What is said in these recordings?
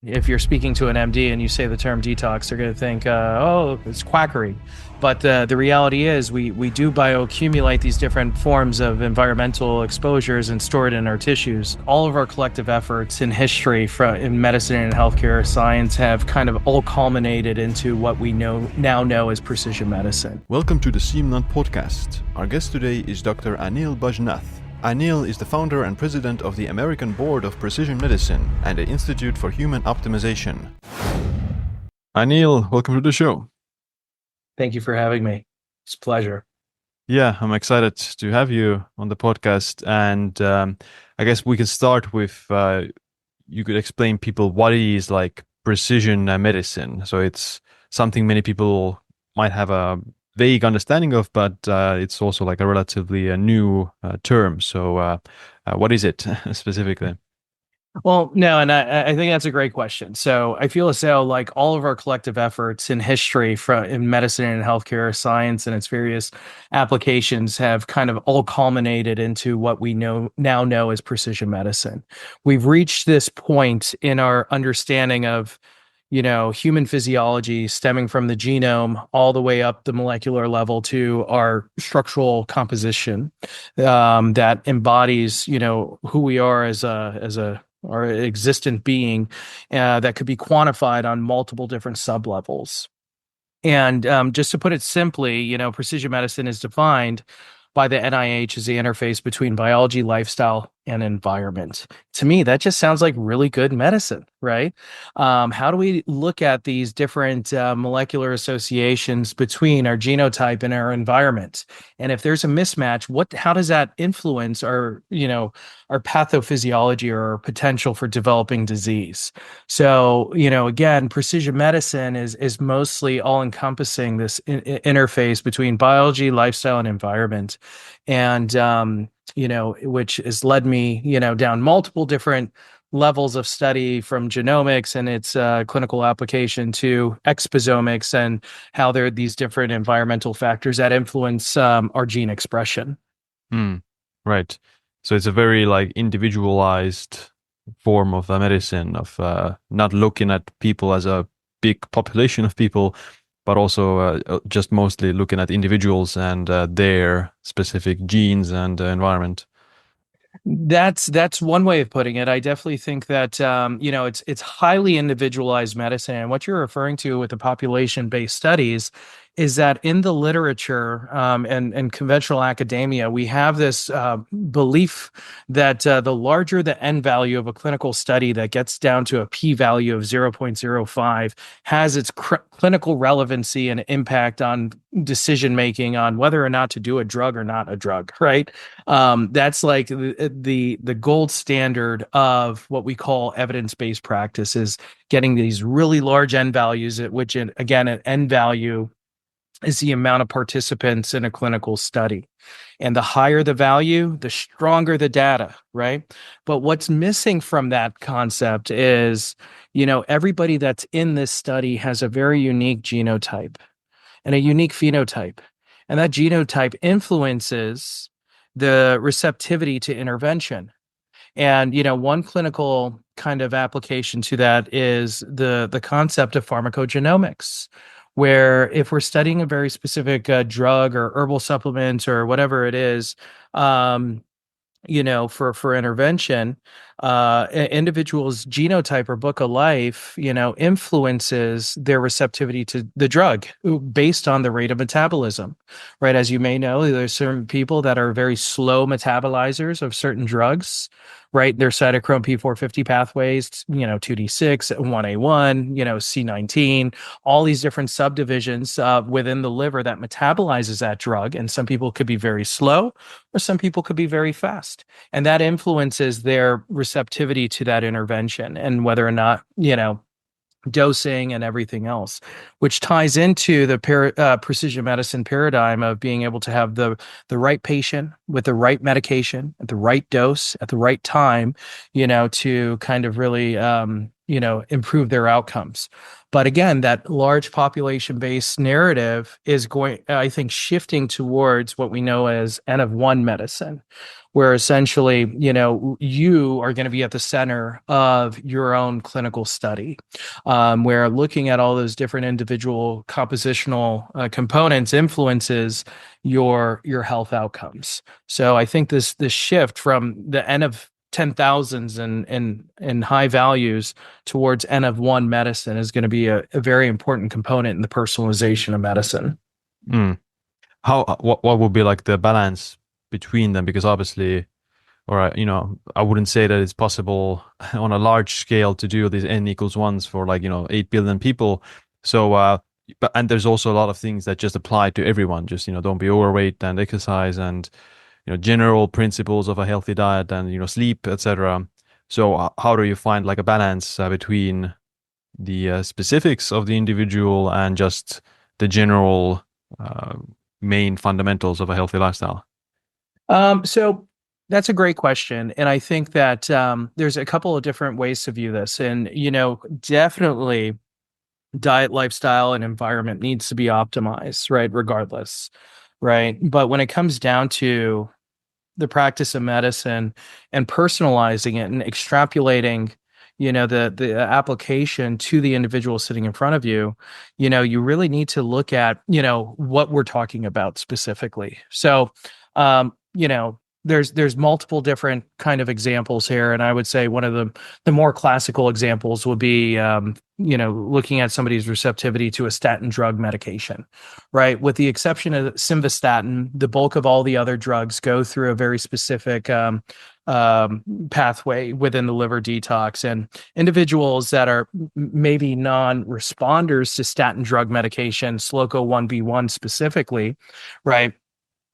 If you're speaking to an MD and you say the term detox, they're going to think, oh, it's quackery. But the reality is we do bioaccumulate these different forms of environmental exposures and store it in our tissues. All of our collective efforts in history in medicine and healthcare science have kind of all culminated into what we now know as precision medicine. Welcome to the Siim podcast. Our guest today is Dr. Anil Bajnath. Anil is the founder and president of the American Board of Precision Medicine and the Institute for Human Optimization. Anil, welcome to the show. Thank you for having me. It's a pleasure. Yeah, I'm excited to have you on the podcast. And I guess we can start with, you could explain people what is like precision medicine. So it's something many people might have a vague understanding of, but it's also like a relatively new term. So what is it specifically? Well, no, and I think that's a great question. So I feel as though like all of our collective efforts in history in medicine and healthcare science and its various applications have kind of all culminated into what we now know as precision medicine. We've reached this point in our understanding of human physiology stemming from the genome all the way up the molecular level to our structural composition that embodies, who we are as a or existent being that could be quantified on multiple different sublevels. And just to put it simply, precision medicine is defined by the NIH as the interface between biology, lifestyle, and environment. To me, that just sounds like really good medicine, right? How do we look at these different molecular associations between our genotype and our environment? And if there's a mismatch, how does that influence our pathophysiology or our potential for developing disease? So, again, precision medicine is mostly all encompassing this interface between biology, lifestyle, and environment. And which has led me, down multiple different levels of study from genomics and its clinical application to exposomics and how there are these different environmental factors that influence our gene expression. Right. So it's a very like individualized form of medicine of not looking at people as a big population of people, but also just mostly looking at individuals and their specific genes and environment. That's one way of putting it. I definitely think that it's highly individualized medicine, and what you're referring to with the population-based studies is that in the literature and conventional academia, we have this belief that the larger the N value of a clinical study that gets down to a p-value of 0.05 has its clinical relevancy and impact on decision making on whether or not to do a drug or not a drug, right? That's like the gold standard of what we call evidence-based practice is getting these really large N values, at which again, an N value is the amount of participants in a clinical study. And the higher the value, the stronger the data, right? But what's missing from that concept is, everybody that's in this study has a very unique genotype and a unique phenotype. And that genotype influences the receptivity to intervention. And, one clinical kind of application to that is the concept of pharmacogenomics, where if we're studying a very specific drug or herbal supplement or whatever it is, for intervention, individual's genotype or book of life, influences their receptivity to the drug based on the rate of metabolism, right? As you may know, there's certain people that are very slow metabolizers of certain drugs, right? Their cytochrome P450 pathways, 2D6, 1A1, C19, all these different subdivisions within the liver that metabolizes that drug. And some people could be very slow or some people could be very fast. And that influences their receptivity to that intervention and whether or not, dosing and everything else, which ties into the precision medicine paradigm of being able to have the right patient with the right medication at the right dose at the right time, to kind of really, improve their outcomes. But again, that large population-based narrative is going, I think, shifting towards what we know as N of one medicine, where essentially, you are going to be at the center of your own clinical study, where looking at all those different individual compositional components influences your health outcomes. So I think this shift from the N of 10,000s and high values towards N of one medicine is going to be a very important component in the personalization of medicine. Mm. What would be like the balance between them? Because obviously, or I wouldn't say that it's possible on a large scale to do these n equals ones for like 8 billion people. So but and there's also a lot of things that just apply to everyone. Just don't be overweight and exercise and general principles of a healthy diet and sleep, etc. So how do you find like a balance between the specifics of the individual and just the general uh, main fundamentals of a healthy lifestyle? So that's a great question. And I think that there's a couple of different ways to view this. And, definitely diet, lifestyle, and environment needs to be optimized, right? Regardless, right? But when it comes down to the practice of medicine and personalizing it and extrapolating, the application to the individual sitting in front of you, you really need to look at, what we're talking about specifically. So, there's multiple different kind of examples here, and I would say one of the more classical examples would be, looking at somebody's receptivity to a statin drug medication, right? With the exception of simvastatin, the bulk of all the other drugs go through a very specific pathway within the liver detox. And individuals that are maybe non-responders to statin drug medication, SLOCO 1B1 specifically, right,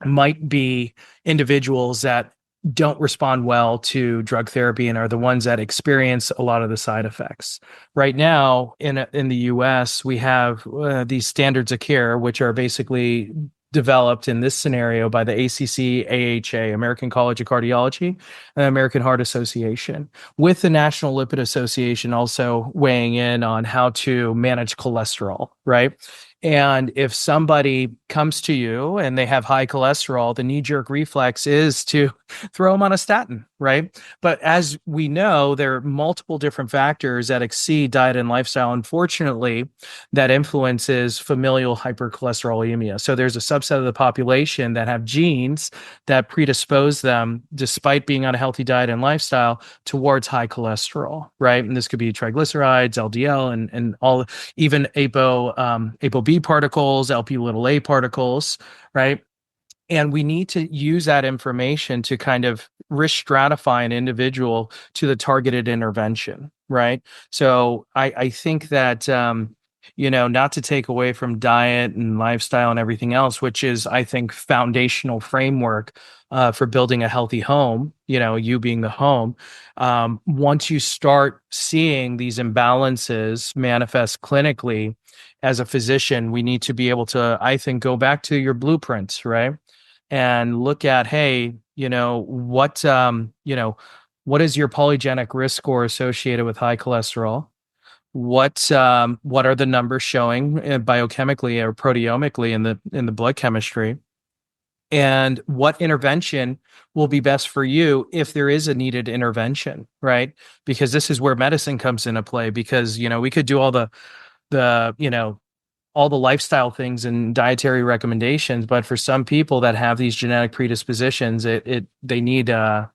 might be individuals that don't respond well to drug therapy and are the ones that experience a lot of the side effects. Right now, in the U.S., we have these standards of care, which are basically developed in this scenario by the ACC, AHA, American College of Cardiology, and the American Heart Association, with the National Lipid Association also weighing in on how to manage cholesterol, right? And if somebody comes to you and they have high cholesterol, the knee-jerk reflex is to throw them on a statin, right? But as we know, there are multiple different factors that exceed diet and lifestyle, unfortunately, that influences familial hypercholesterolemia. So there's a subset of the population that have genes that predispose them, despite being on a healthy diet and lifestyle, towards high cholesterol, right? And this could be triglycerides, LDL, and all, even ApoB particles, LP little a particles, right? And we need to use that information to kind of risk stratify an individual to the targeted intervention, right? So I think that, not to take away from diet and lifestyle and everything else, which is, I think, foundational framework for building a healthy home, you being the home. Once you start seeing these imbalances manifest clinically as a physician, we need to be able to, I think, go back to your blueprints, right? And look at, hey, what is your polygenic risk score associated with high cholesterol? What are the numbers showing biochemically or proteomically in the blood chemistry? And what intervention will be best for you if there is a needed intervention, right? Because this is where medicine comes into play. Because we could do all the lifestyle things and dietary recommendations, but for some people that have these genetic predispositions, they need that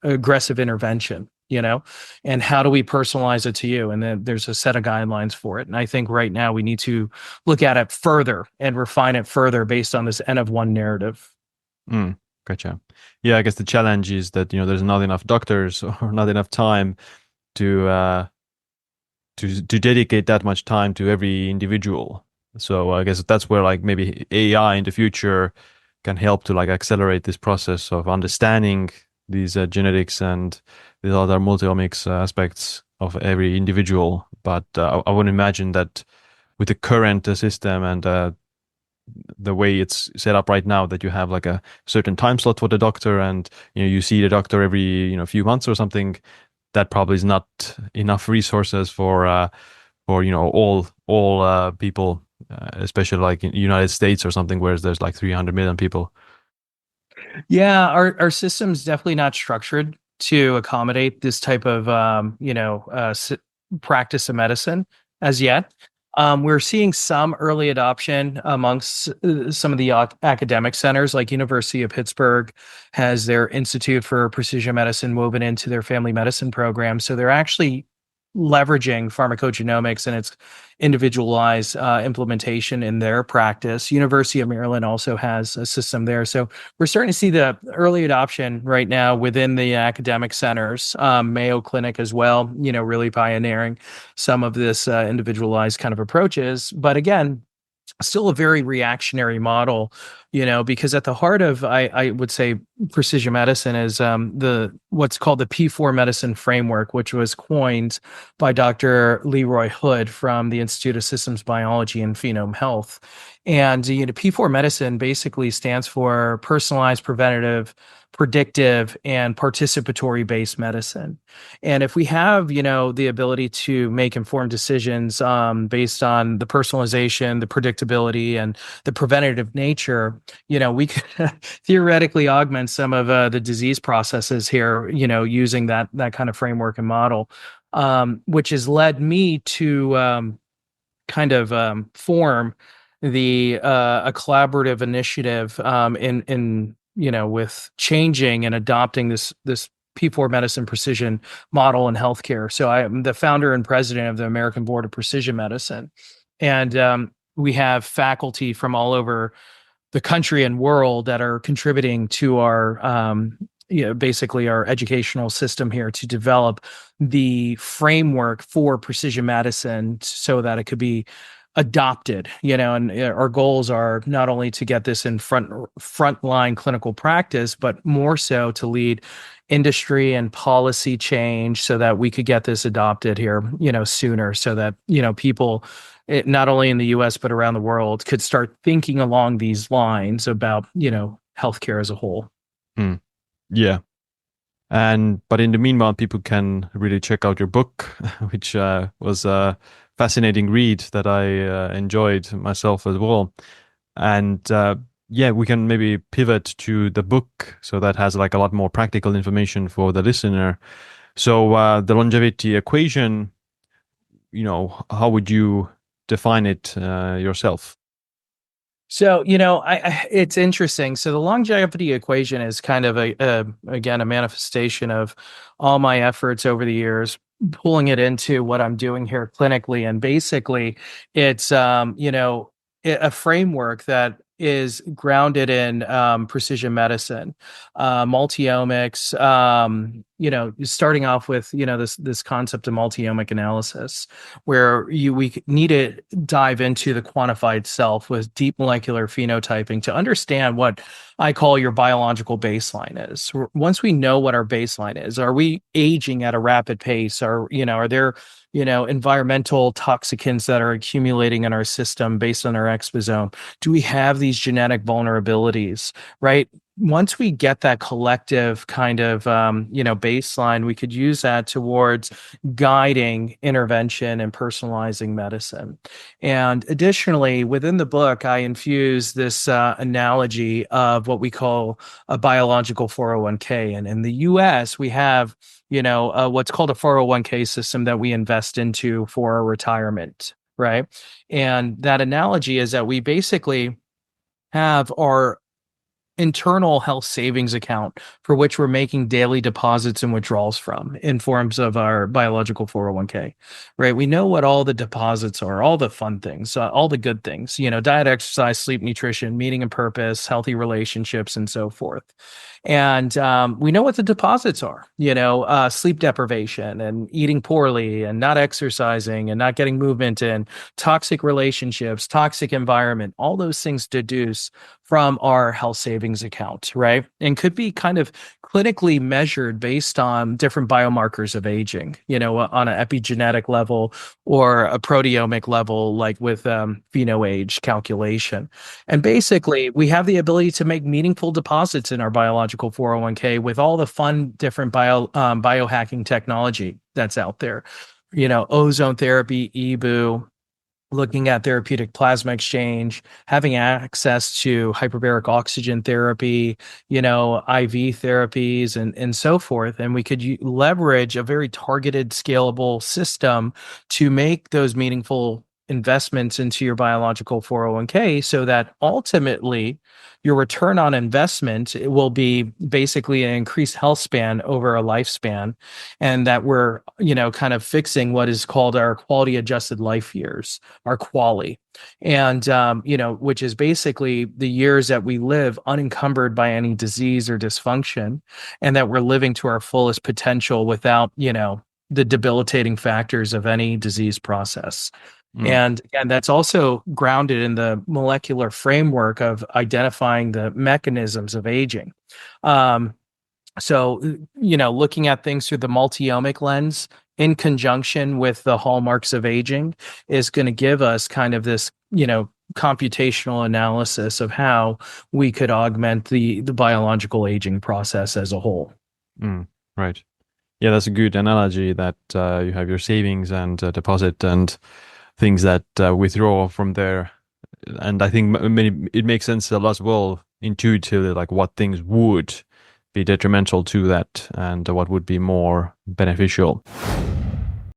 aggressive intervention, and how do we personalize it to you? And then there's a set of guidelines for it. And I think right now we need to look at it further and refine it further based on this N of one narrative. Mm, gotcha. Yeah, I guess the challenge is that there's not enough doctors or not enough time to to dedicate that much time to every individual. So I guess that's where like maybe AI in the future can help to like accelerate this process of understanding these genetics and these other multiomics aspects of every individual. But I would imagine that with the current system and the way it's set up right now, that you have like a certain time slot for the doctor, and you see the doctor every few months or something, that probably is not enough resources for all people, especially like in the United States or something, where there's like 300 million people. Yeah, our system's definitely not structured to accommodate this type of practice of medicine as yet. We're seeing some early adoption amongst some of the academic centers, like University of Pittsburgh has their Institute for Precision Medicine woven into their family medicine program. So they're actually leveraging pharmacogenomics and its individualized implementation in their practice. University of Maryland also has a system there. So we're starting to see the early adoption right now within the academic centers, Mayo Clinic as well, really pioneering some of this individualized kind of approaches. But again, still a very reactionary model, because at the heart of, I would say, precision medicine is the what's called the P4 medicine framework, which was coined by Dr. Leroy Hood from the Institute of Systems Biology and Phenome Health. And P4 medicine basically stands for personalized, preventative, predictive, and participatory based medicine. And if we have, the ability to make informed decisions based on the personalization, the predictability, and the preventative nature, we could theoretically augment some of the disease processes here, using that kind of framework and model, which has led me to kind of form the a collaborative initiative in with changing and adopting this P4 medicine precision model in healthcare. So I am the founder and president of the American Board of Precision Medicine, and we have faculty from all over the country and world that are contributing to our basically our educational system here to develop the framework for precision medicine so that it could be adopted, and our goals are not only to get this in frontline clinical practice, but more so to lead industry and policy change so that we could get this adopted here, sooner, so that, people, not only in the US, but around the world, could start thinking along these lines about, healthcare as a whole. Hmm. Yeah. But in the meanwhile, people can really check out your book, which was a fascinating read that I enjoyed myself as well. And yeah, we can maybe pivot to the book, so that has like a lot more practical information for the listener. So the longevity equation, how would you define it yourself? So, it's interesting. So the longevity equation is kind of again, a manifestation of all my efforts over the years, pulling it into what I'm doing here clinically. And basically it's, a framework that is grounded in precision medicine, multiomics, starting off with, this concept of multiomic analysis, where we need to dive into the quantified self with deep molecular phenotyping to understand what I call your biological baseline is. Once we know what our baseline is, are we aging at a rapid pace? Are there, environmental toxicants that are accumulating in our system based on our exposome? Do we have these genetic vulnerabilities, right? Once we get that collective kind of baseline, we could use that towards guiding intervention and personalizing medicine. And additionally, within the book, I infuse this analogy of what we call a biological 401k. And in the US, we have, what's called a 401k system that we invest into for our retirement, right? And that analogy is that we basically have our internal health savings account for which we're making daily deposits and withdrawals from in forms of our biological 401k, right? We know what all the deposits are, all the fun things, all the good things, diet, exercise, sleep, nutrition, meaning and purpose, healthy relationships, and so forth. And we know what the deposits are, sleep deprivation and eating poorly and not exercising and not getting movement in, toxic relationships, toxic environment, all those things deduce from our health savings account, right? And could be kind of clinically measured based on different biomarkers of aging, on an epigenetic level or a proteomic level, like with phenoage calculation. And basically, we have the ability to make meaningful deposits in our biological 401k with all the fun, different biohacking technology that's out there, ozone therapy, EBOO, looking at therapeutic plasma exchange, having access to hyperbaric oxygen therapy, IV therapies and so forth. And we could leverage a very targeted, scalable system to make those meaningful investments into your biological 401k so that ultimately your return on investment will be basically an increased health span over a lifespan, and that we're kind of fixing what is called our quality adjusted life years, our quality, and which is basically the years that we live unencumbered by any disease or dysfunction, and that we're living to our fullest potential without the debilitating factors of any disease process. Mm, And that's also grounded in the molecular framework of identifying the mechanisms of aging. Um, looking at things through the multi-omic lens in conjunction with the hallmarks of aging is going to give us kind of this, computational analysis of how we could augment the biological aging process as a whole. mm, right. Yeah, that's a good analogy that you have your savings and deposit and things that withdraw from there. And I think it makes sense a lot as well intuitively, like what things would be detrimental to that and what would be more beneficial.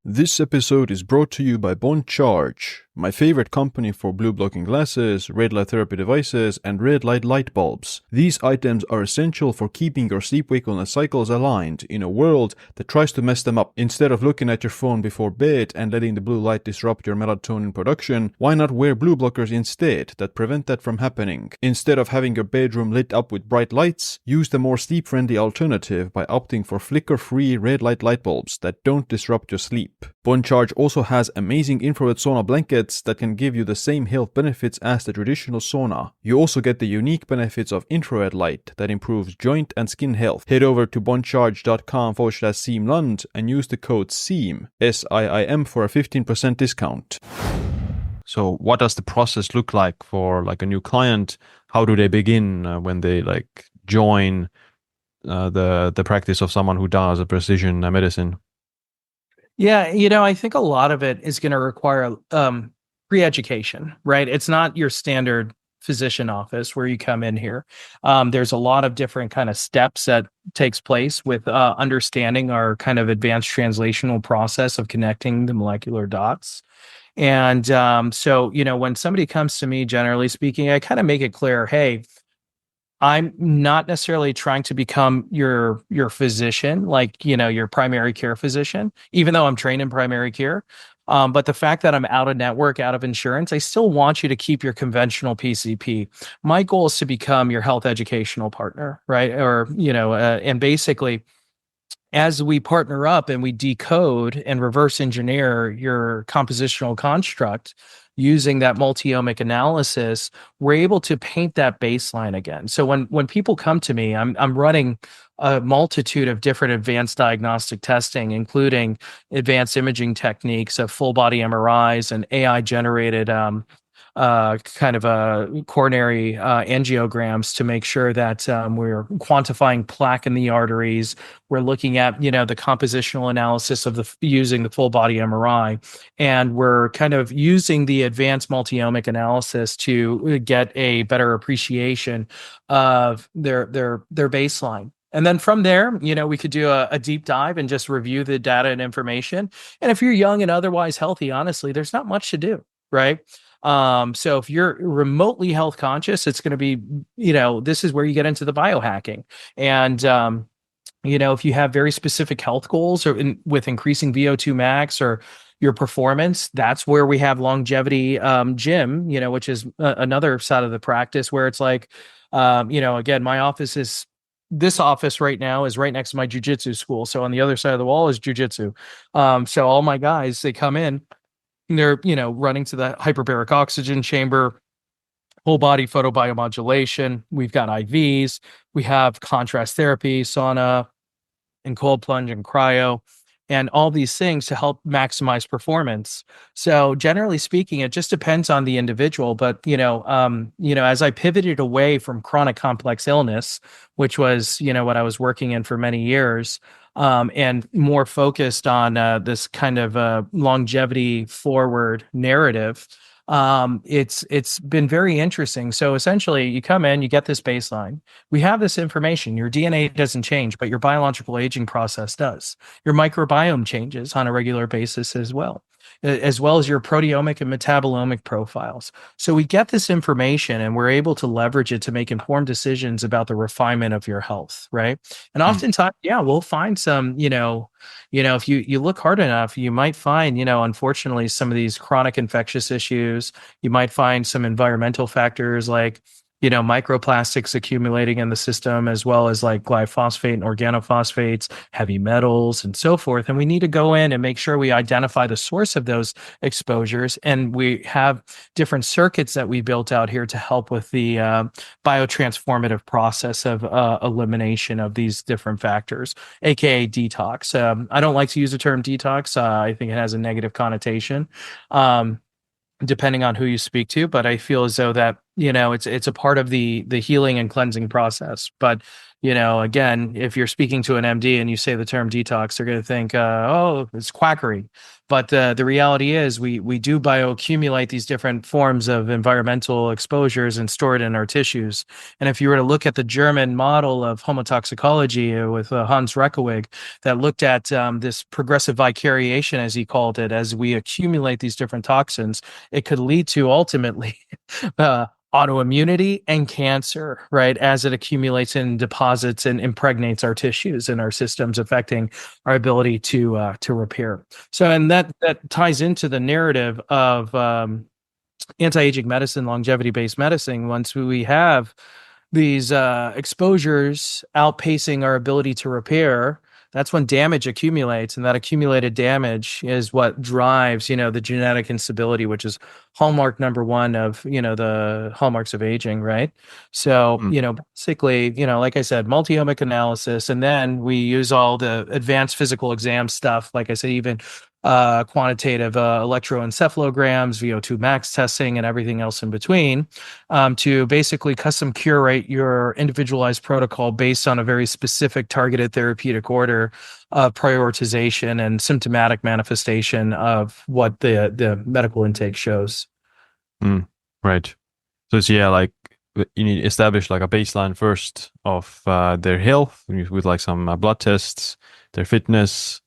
This episode is brought to you by Bond Charge, my favorite company for blue blocking glasses, red light therapy devices, and red light bulbs. These items are essential for keeping your sleep-wakefulness cycles aligned in a world that tries to mess them up. Instead of looking at your phone before bed and letting the blue light disrupt your melatonin production, why not wear blue blockers instead that prevent that from happening? Instead of having your bedroom lit up with bright lights, use the more sleep-friendly alternative by opting for flicker-free red light bulbs that don't disrupt your sleep. Bond Charge also has amazing infrared sauna blankets that can give you the same health benefits as the traditional sauna. You also get the unique benefits of infrared light that improves joint and skin health. Head over to bondcharge.com/SiimLund and use the code SIIM, SIIM, for a 15% discount. So what does the process look like for like a new client? How do they begin when they join the practice of someone who does a precision medicine? Yeah, I think a lot of it is going to require pre-education, right? It's not your standard physician office where you come in here. There's a lot of different kind of steps that takes place with understanding our kind of advanced translational process of connecting the molecular dots. And when somebody comes to me, generally speaking, I kind of make it clear, hey, I'm not necessarily trying to become your physician, your primary care physician, even though I'm trained in primary care. But the fact that I'm out of network, out of insurance, I still want you to keep your conventional PCP. My goal is to become your health educational partner, right? Or, and basically, as we partner up and we decode and reverse engineer your compositional construct using that multi-omic analysis, we're able to paint that baseline again. So when people come to me, I'm running a multitude of different advanced diagnostic testing, including advanced imaging techniques of full body MRIs and AI generated kind of coronary angiograms to make sure that we're quantifying plaque in the arteries. We're looking at the compositional analysis of using the full body MRI, and we're kind of using the advanced multi-omic analysis to get a better appreciation of their baseline. And then from there, we could do a deep dive and just review the data and information. And if you're young and otherwise healthy, honestly, there's not much to do, right? So if you're remotely health conscious, it's going to be, this is where you get into the biohacking. And, if you have very specific health goals or with increasing VO2 max or your performance, that's where we have longevity gym, which is another side of the practice where it's like, again, this office right now is right next to my jujitsu school. So on the other side of the wall is jujitsu. So all my guys, they come in, they're, running to the hyperbaric oxygen chamber, whole body photobiomodulation. We've got IVs. We have contrast therapy, sauna, and cold plunge and cryo. and all these things to help maximize performance. So generally speaking, it just depends on the individual. But as I pivoted away from chronic complex illness, which was what I was working in for many years, and more focused on this kind of longevity forward narrative. It's been very interesting. So essentially, you come in, you get this baseline. We have this information. Your DNA doesn't change, but your biological aging process does. Your microbiome changes on a regular basis as well as your proteomic and metabolomic profiles. So we get this information and we're able to leverage it to make informed decisions about the refinement of your health, right? And Mm. oftentimes, yeah, we'll find some, if you look hard enough, you might find, unfortunately, some of these chronic infectious issues. You might find some environmental factors like microplastics accumulating in the system, as well as like glyphosate and organophosphates, heavy metals, and so forth. And we need to go in and make sure we identify the source of those exposures. And we have different circuits that we built out here to help with the biotransformative process of elimination of these different factors, aka detox. I don't like to use the term detox. I think it has a negative connotation. Depending on who you speak to, but I feel as though that it's a part of the healing and cleansing process. But again, if you're speaking to an MD and you say the term detox, they're going to think, oh, it's quackery. But the reality is, we do bioaccumulate these different forms of environmental exposures and store it in our tissues. And if you were to look at the German model of homotoxicology with Hans Reckewig, that looked at this progressive vicariation, as he called it, as we accumulate these different toxins, it could lead to ultimately autoimmunity and cancer, right? As it accumulates and deposits and impregnates our tissues and our systems, affecting our ability to repair. So, and that ties into the narrative of anti-aging medicine, longevity-based medicine. Once we have these exposures outpacing our ability to repair, that's when damage accumulates, and that accumulated damage is what drives, the genetic instability, which is hallmark number one of, the hallmarks of aging, right? So, Mm. basically, like I said, multi-omic analysis, and then we use all the advanced physical exam stuff, like I said, even quantitative electroencephalograms, VO2 max testing, and everything else in between, to basically custom curate your individualized protocol based on a very specific targeted therapeutic order of prioritization and symptomatic manifestation of what the medical intake shows. Mm. Right. So it's, yeah, like you need to establish like a baseline first of their health with like some blood tests, their fitness,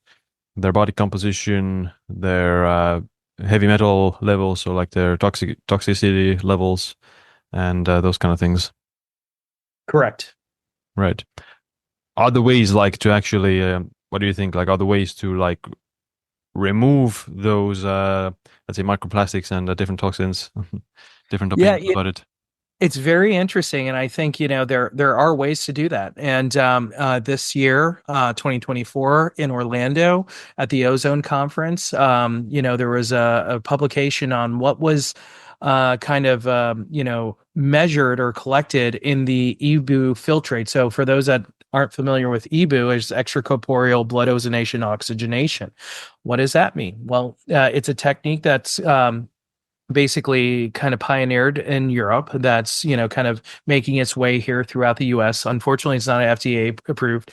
their body composition, their heavy metal levels, so like their toxicity levels, and those kind of things. Correct. Right. Are the ways like to actually, what do you think? Like, are the ways to like remove those, let's say, microplastics and different toxins? Different Yeah, opinions about it. it's very interesting, and I think there are ways to do that. And this year, 2024, in Orlando at the Ozone Conference, there was a publication on what was kind of measured or collected in the EBU filtrate. So for those that aren't familiar with EBU, is extracorporeal blood ozonation oxygenation. What does that mean? Well, it's a technique that's basically kind of pioneered in Europe, that's kind of making its way here throughout the US. Unfortunately, it's not an FDA approved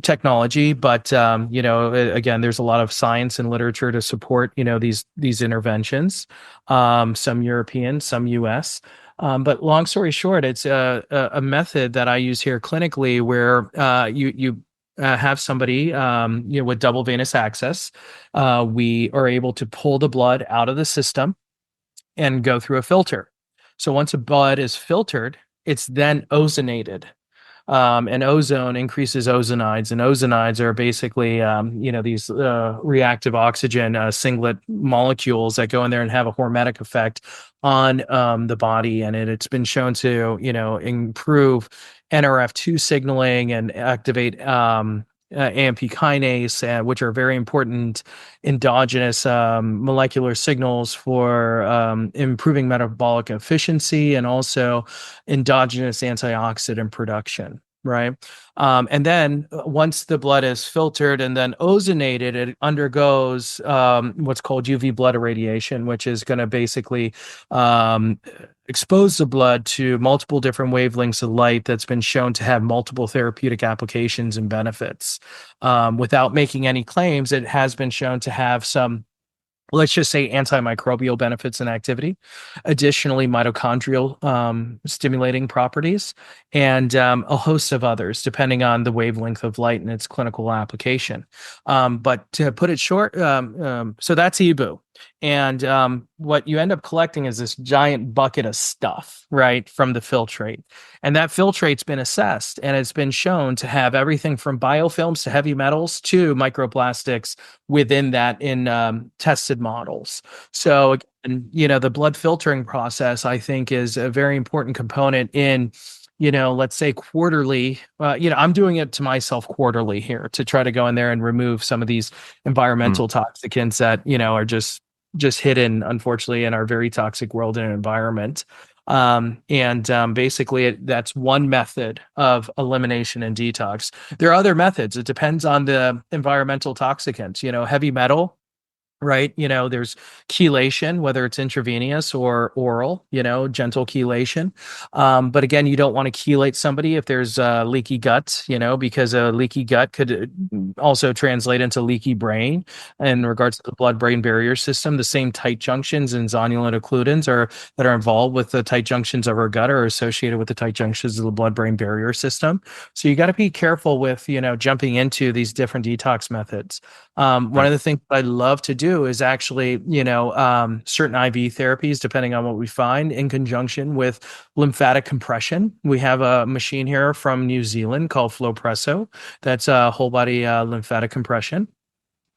technology, but again, there's a lot of science and literature to support these interventions, some European, some US. But long story short, it's a method that I use here clinically, where you have somebody with double venous access. We are able to pull the blood out of the system and go through a filter. So once a blood is filtered, it's then ozonated. And ozone increases ozonides, and ozonides are basically, these reactive oxygen singlet molecules that go in there and have a hormetic effect on the body. And it's been shown to, improve NRF2 signaling and activate AMP kinase, which are very important endogenous molecular signals for improving metabolic efficiency and also endogenous antioxidant production. right? And then once the blood is filtered and then ozonated, it undergoes what's called UV blood irradiation, which is going to basically um, expose the blood to multiple different wavelengths of light that's been shown to have multiple therapeutic applications and benefits. Without making any claims, it has been shown to have some, let's just say, antimicrobial benefits and activity, additionally mitochondrial stimulating properties, and a host of others depending on the wavelength of light and its clinical application. But to put it short, so that's ebu. And what you end up collecting is this giant bucket of stuff, right, from the filtrate. And that filtrate's been assessed and it's been shown to have everything from biofilms to heavy metals to microplastics within that in tested models. So, again, the blood filtering process, I think, is a very important component in, let's say quarterly. I'm doing it to myself quarterly here to try to go in there and remove some of these Mm, environmental toxicants that, are just hidden, unfortunately, in our very toxic world and environment. And basically, that's one method of elimination and detox. There are other methods. It depends on the environmental toxicants. Heavy metal, right? There's chelation, whether it's intravenous or oral, gentle chelation. But again, you don't want to chelate somebody if there's leaky gut, because a leaky gut could also translate into leaky brain in regards to the blood-brain barrier system. The same tight junctions and zonulin occludens that are involved with the tight junctions of our gut are associated with the tight junctions of the blood-brain barrier system. So you got to be careful with, jumping into these different detox methods. One right. of the things I love to do is actually, certain IV therapies, depending on what we find, in conjunction with lymphatic compression. We have a machine here from New Zealand called Flowpresso. That's a whole body lymphatic compression.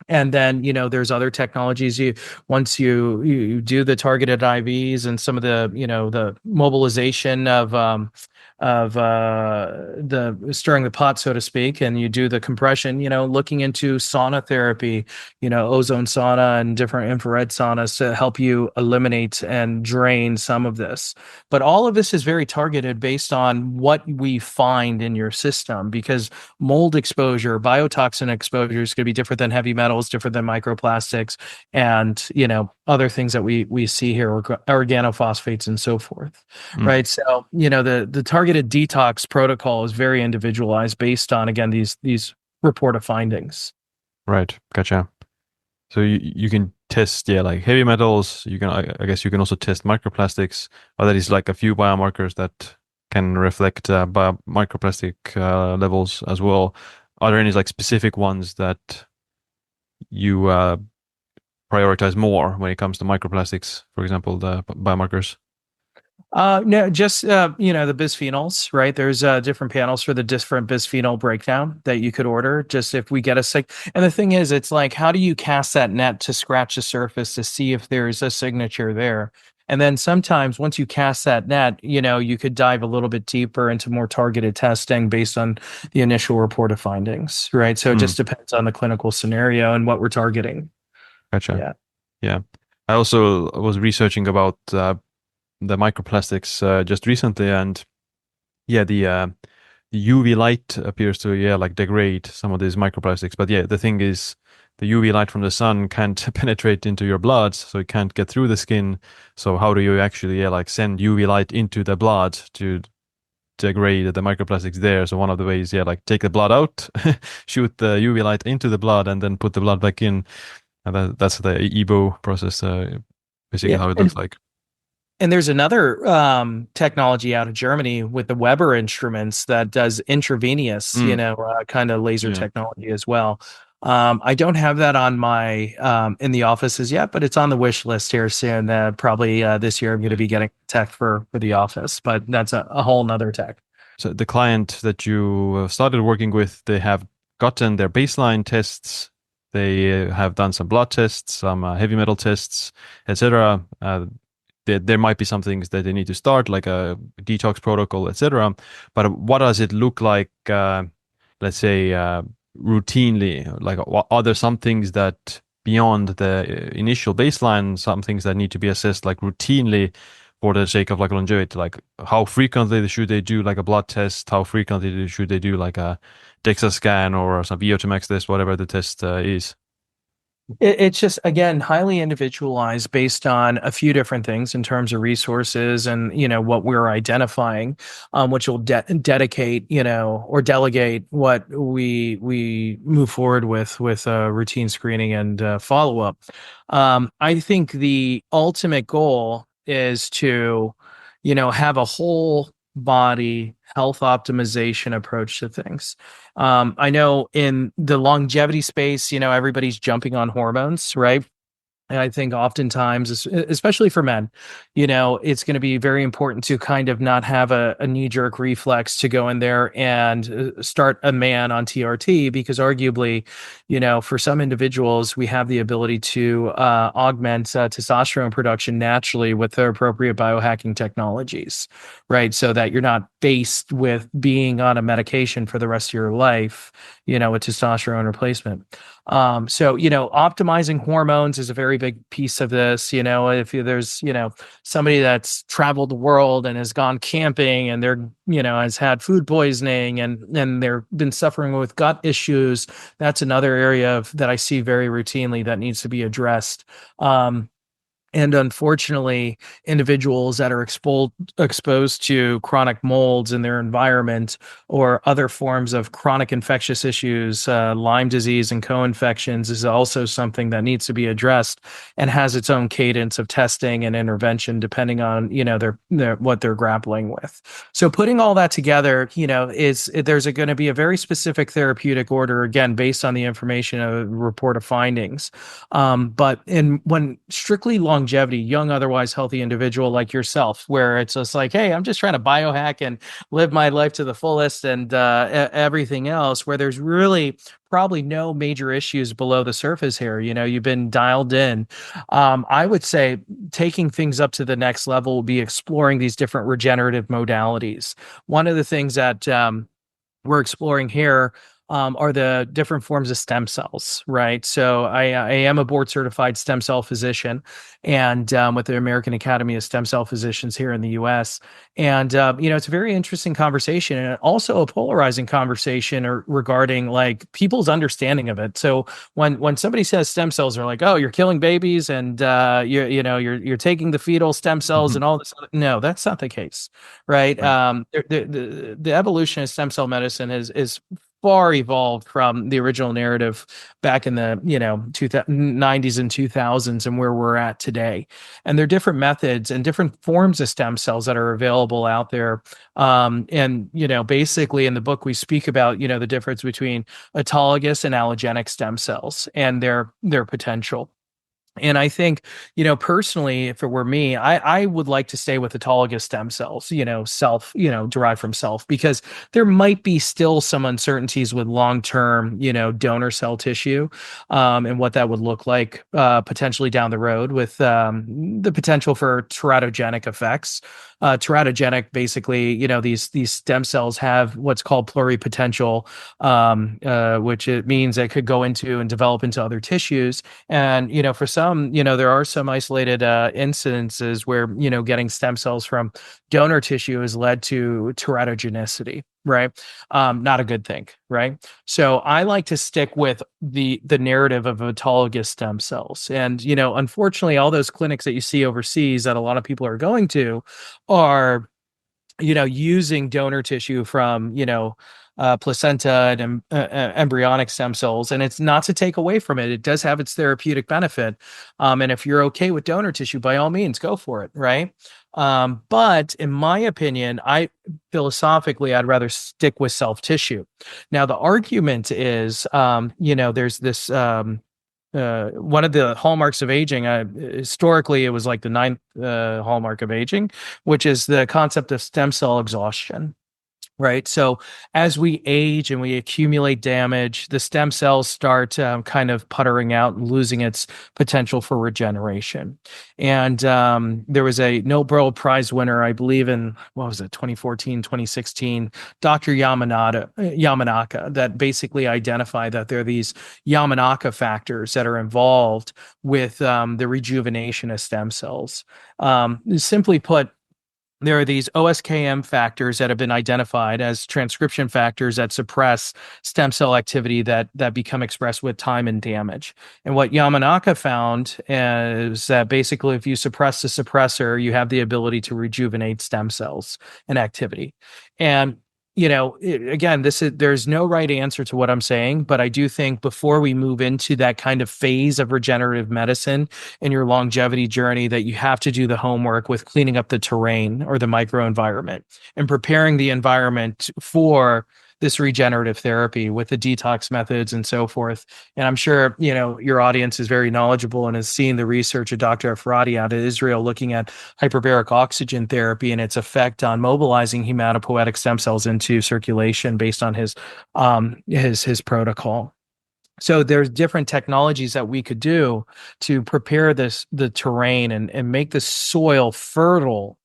And then, there's other technologies. Once you do the targeted IVs and some of the, the mobilization of the stirring the pot, so to speak, and you do the compression, looking into sauna therapy, ozone sauna and different infrared saunas to help you eliminate and drain some of this. But all of this is very targeted based on what we find in your system, because mold exposure, biotoxin exposure is going to be different than heavy metals, different than microplastics, and other things that we see here, organophosphates and so forth, Mm, right? So the targeted detox protocol is very individualized based on, again, these reported findings. right. Gotcha. So you can test, yeah, like heavy metals. You can, I guess you can also test microplastics, or that is like a few biomarkers that can reflect microplastic levels as well. Are there any like specific ones that you prioritize more when it comes to microplastics, for example, the biomarkers? No, just the bisphenols, right? There's different panels for the different bisphenol breakdown that you could order. Just if we get a sig, and the thing is, it's like, how do you cast that net to scratch the surface to see if there's a signature there? And then sometimes once you cast that net, you could dive a little bit deeper into more targeted testing based on the initial reported findings, right? So it Mm, just depends on the clinical scenario and what we're targeting. gotcha. Yeah. Yeah. I also was researching about the microplastics just recently, and yeah, the UV light appears to, yeah, like degrade some of these microplastics. But yeah, the thing is, the UV light from the sun can't penetrate into your blood, so it can't get through the skin. So how do you actually, yeah, like send UV light into the blood to degrade the microplastics there? So one of the ways, yeah, like take the blood out, shoot the UV light into the blood, and then put the blood back in. And that's the EBO process, basically Yeah. how it looks And like. there's another technology out of Germany with the Weber instruments that does intravenous, Mm, kind of laser yeah. technology as well. I don't have that on my in the offices yet, but it's on the wish list here soon. Probably this year I'm going to be getting tech for the office, but that's a whole nother tech. So the client that you started working with, they have gotten their baseline tests. They have done some blood tests, some heavy metal tests, etc. There might be some things that they need to start, like a detox protocol, etc. But what does it look like? Let's say routinely. Like, are there some things that beyond the initial baseline, some things that need to be assessed like routinely for the sake of like longevity? Like how frequently should they do like a blood test? How frequently should they do like a DEXA scan or some VO2 max test, whatever the test is? It's just, again, highly individualized based on a few different things in terms of resources and, what we're identifying, which will dedicate, or delegate what we move forward with routine screening and follow up. I think the ultimate goal is to, have a whole body health optimization approach to things. I know in the longevity space, everybody's jumping on hormones, right? And I think oftentimes, especially for men, it's going to be very important to kind of not have a knee-jerk reflex to go in there and start a man on TRT, because arguably, for some individuals, we have the ability to augment testosterone production naturally with the appropriate biohacking technologies, right? So that you're not faced with being on a medication for the rest of your life, with testosterone replacement. So, optimizing hormones is a very big piece of this. There's, somebody that's traveled the world and has gone camping and they're, has had food poisoning and they're been suffering with gut issues. That's another area that I see very routinely that needs to be addressed. And unfortunately, individuals that are exposed to chronic molds in their environment or other forms of chronic infectious issues, Lyme disease and co-infections is also something that needs to be addressed and has its own cadence of testing and intervention depending on, their what they're grappling with. So putting all that together, there's going to be a very specific therapeutic order, again, based on the information of the report of findings. When strictly longevity, young, otherwise healthy individual like yourself, where it's just like, hey, I'm just trying to biohack and live my life to the fullest and everything else, where there's really probably no major issues below the surface here. You've been dialed in. I would say taking things up to the next level will be exploring these different regenerative modalities. One of the things that we're exploring here are the different forms of stem cells, right? So I am a board certified stem cell physician and with the American Academy of Stem Cell Physicians here in the US. And, it's a very interesting conversation and also a polarizing conversation regarding like people's understanding of it. So when somebody says stem cells, they're like, oh, you're killing babies and you're taking the fetal stem cells and all this. No, that's not the case, right? Right. The evolution of stem cell medicine is far evolved from the original narrative back in the 90s and 2000s and where we're at today. And there are different methods and different forms of stem cells that are available out there. And basically in the book we speak about the difference between autologous and allogenic stem cells and their potential. And I think, personally, if it were me, I would like to stay with autologous stem cells, derived from self, because there might be still some uncertainties with long-term, donor cell tissue, and what that would look like, potentially down the road with the potential for teratogenic effects. Teratogenic, basically, these stem cells have what's called pluripotential, which it means it could go into and develop into other tissues. And, for some, there are some isolated incidences where, getting stem cells from donor tissue has led to teratogenicity, right? Not a good thing, right? So I like to stick with the narrative of autologous stem cells. And, unfortunately, all those clinics that you see overseas that a lot of people are going to are, using donor tissue from, placenta and embryonic stem cells. And it's not to take away from it. It does have its therapeutic benefit. And if you're okay with donor tissue, by all means, go for it, right? But in my opinion, philosophically, I'd rather stick with self tissue. Now, the argument is, there's this, one of the hallmarks of aging, historically, it was like the ninth hallmark of aging, which is the concept of stem cell exhaustion. right? So as we age and we accumulate damage, the stem cells start kind of puttering out and losing its potential for regeneration. And there was a Nobel Prize winner, I believe in, what was it, 2014, 2016, Dr. Yamanaka, that basically identified that there are these Yamanaka factors that are involved with the rejuvenation of stem cells. Simply put, there are these OSKM factors that have been identified as transcription factors that suppress stem cell activity that become expressed with time and damage. And what Yamanaka found is that basically, if you suppress the suppressor, you have the ability to rejuvenate stem cells and activity. And again, there's no right answer to what I'm saying, but I do think before we move into that kind of phase of regenerative medicine in your longevity journey, that you have to do the homework with cleaning up the terrain or the microenvironment and preparing the environment for this regenerative therapy with the detox methods and so forth. And I'm sure, your audience is very knowledgeable and has seen the research of Dr. Efrati out of Israel looking at hyperbaric oxygen therapy and its effect on mobilizing hematopoietic stem cells into circulation based on his protocol. So there's different technologies that we could do to prepare the terrain and make the soil fertile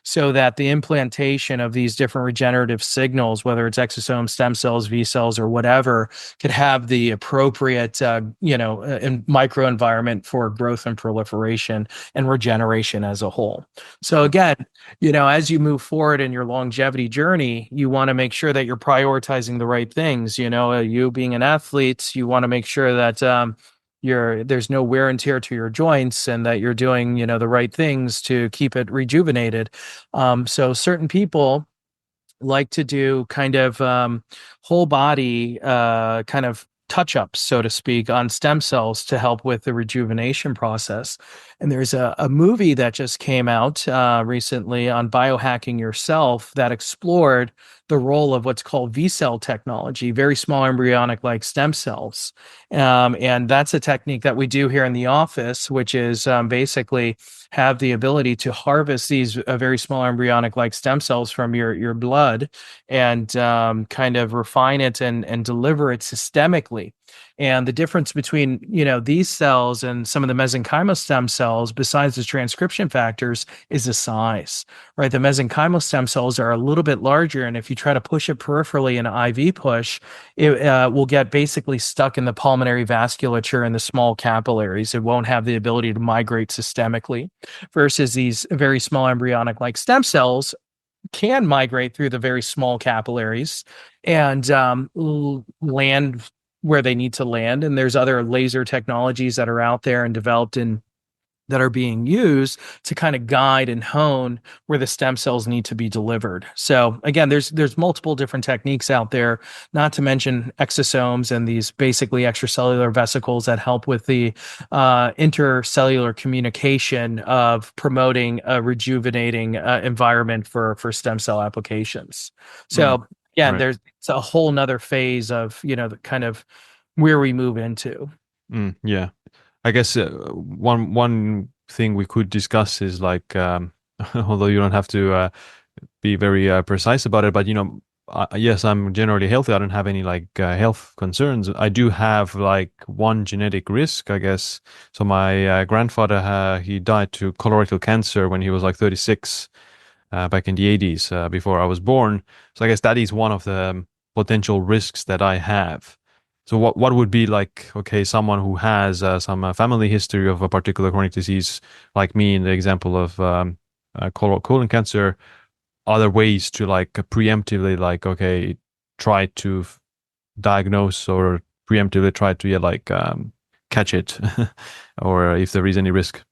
so that the implantation of these different regenerative signals, whether it's exosomes, stem cells, V cells, or whatever, could have the appropriate, microenvironment for growth and proliferation and regeneration as a whole. So again, as you move forward in your longevity journey, you want to make sure that you're prioritizing the right things. You being an athlete, you want to make sure that there's no wear and tear to your joints and that you're doing, the right things to keep it rejuvenated. So certain people like to do kind of whole body kind of touch ups, so to speak, on stem cells to help with the rejuvenation process. And there's a movie that just came out recently on biohacking yourself that explored the role of what's called V cell technology, very small embryonic like stem cells. And that's a technique that we do here in the office, which is basically have the ability to harvest these very small embryonic like stem cells from your blood and kind of refine it and deliver it systemically. And the difference between, these cells and some of the mesenchymal stem cells, besides the transcription factors, is the size, right? The mesenchymal stem cells are a little bit larger. And if you try to push it peripherally in an IV push, it will get basically stuck in the pulmonary vasculature and the small capillaries. It won't have the ability to migrate systemically versus these very small embryonic like stem cells can migrate through the very small capillaries and land where they need to land. And there's other laser technologies that are out there and developed in that are being used to kind of guide and hone where the stem cells need to be delivered. So again, there's multiple different techniques out there, not to mention exosomes and these basically extracellular vesicles that help with the intercellular communication of promoting a rejuvenating environment for stem cell applications. Mm, So again, right. it's a whole nother phase of, the kind of where we move into. Yeah. I guess one thing we could discuss is like, although you don't have to be very precise about it, but yes, I'm generally healthy. I don't have any like health concerns. I do have like one genetic risk, I guess. So my grandfather, he died to colorectal cancer when he was like 36 back in the 80s before I was born. So I guess that is one of the potential risks that I have. So what would be like, okay, someone who has some family history of a particular chronic disease, like me in the example of colon cancer, are there ways to like preemptively, like, okay, try to diagnose or preemptively try to, yeah, like catch it or if there is any risk?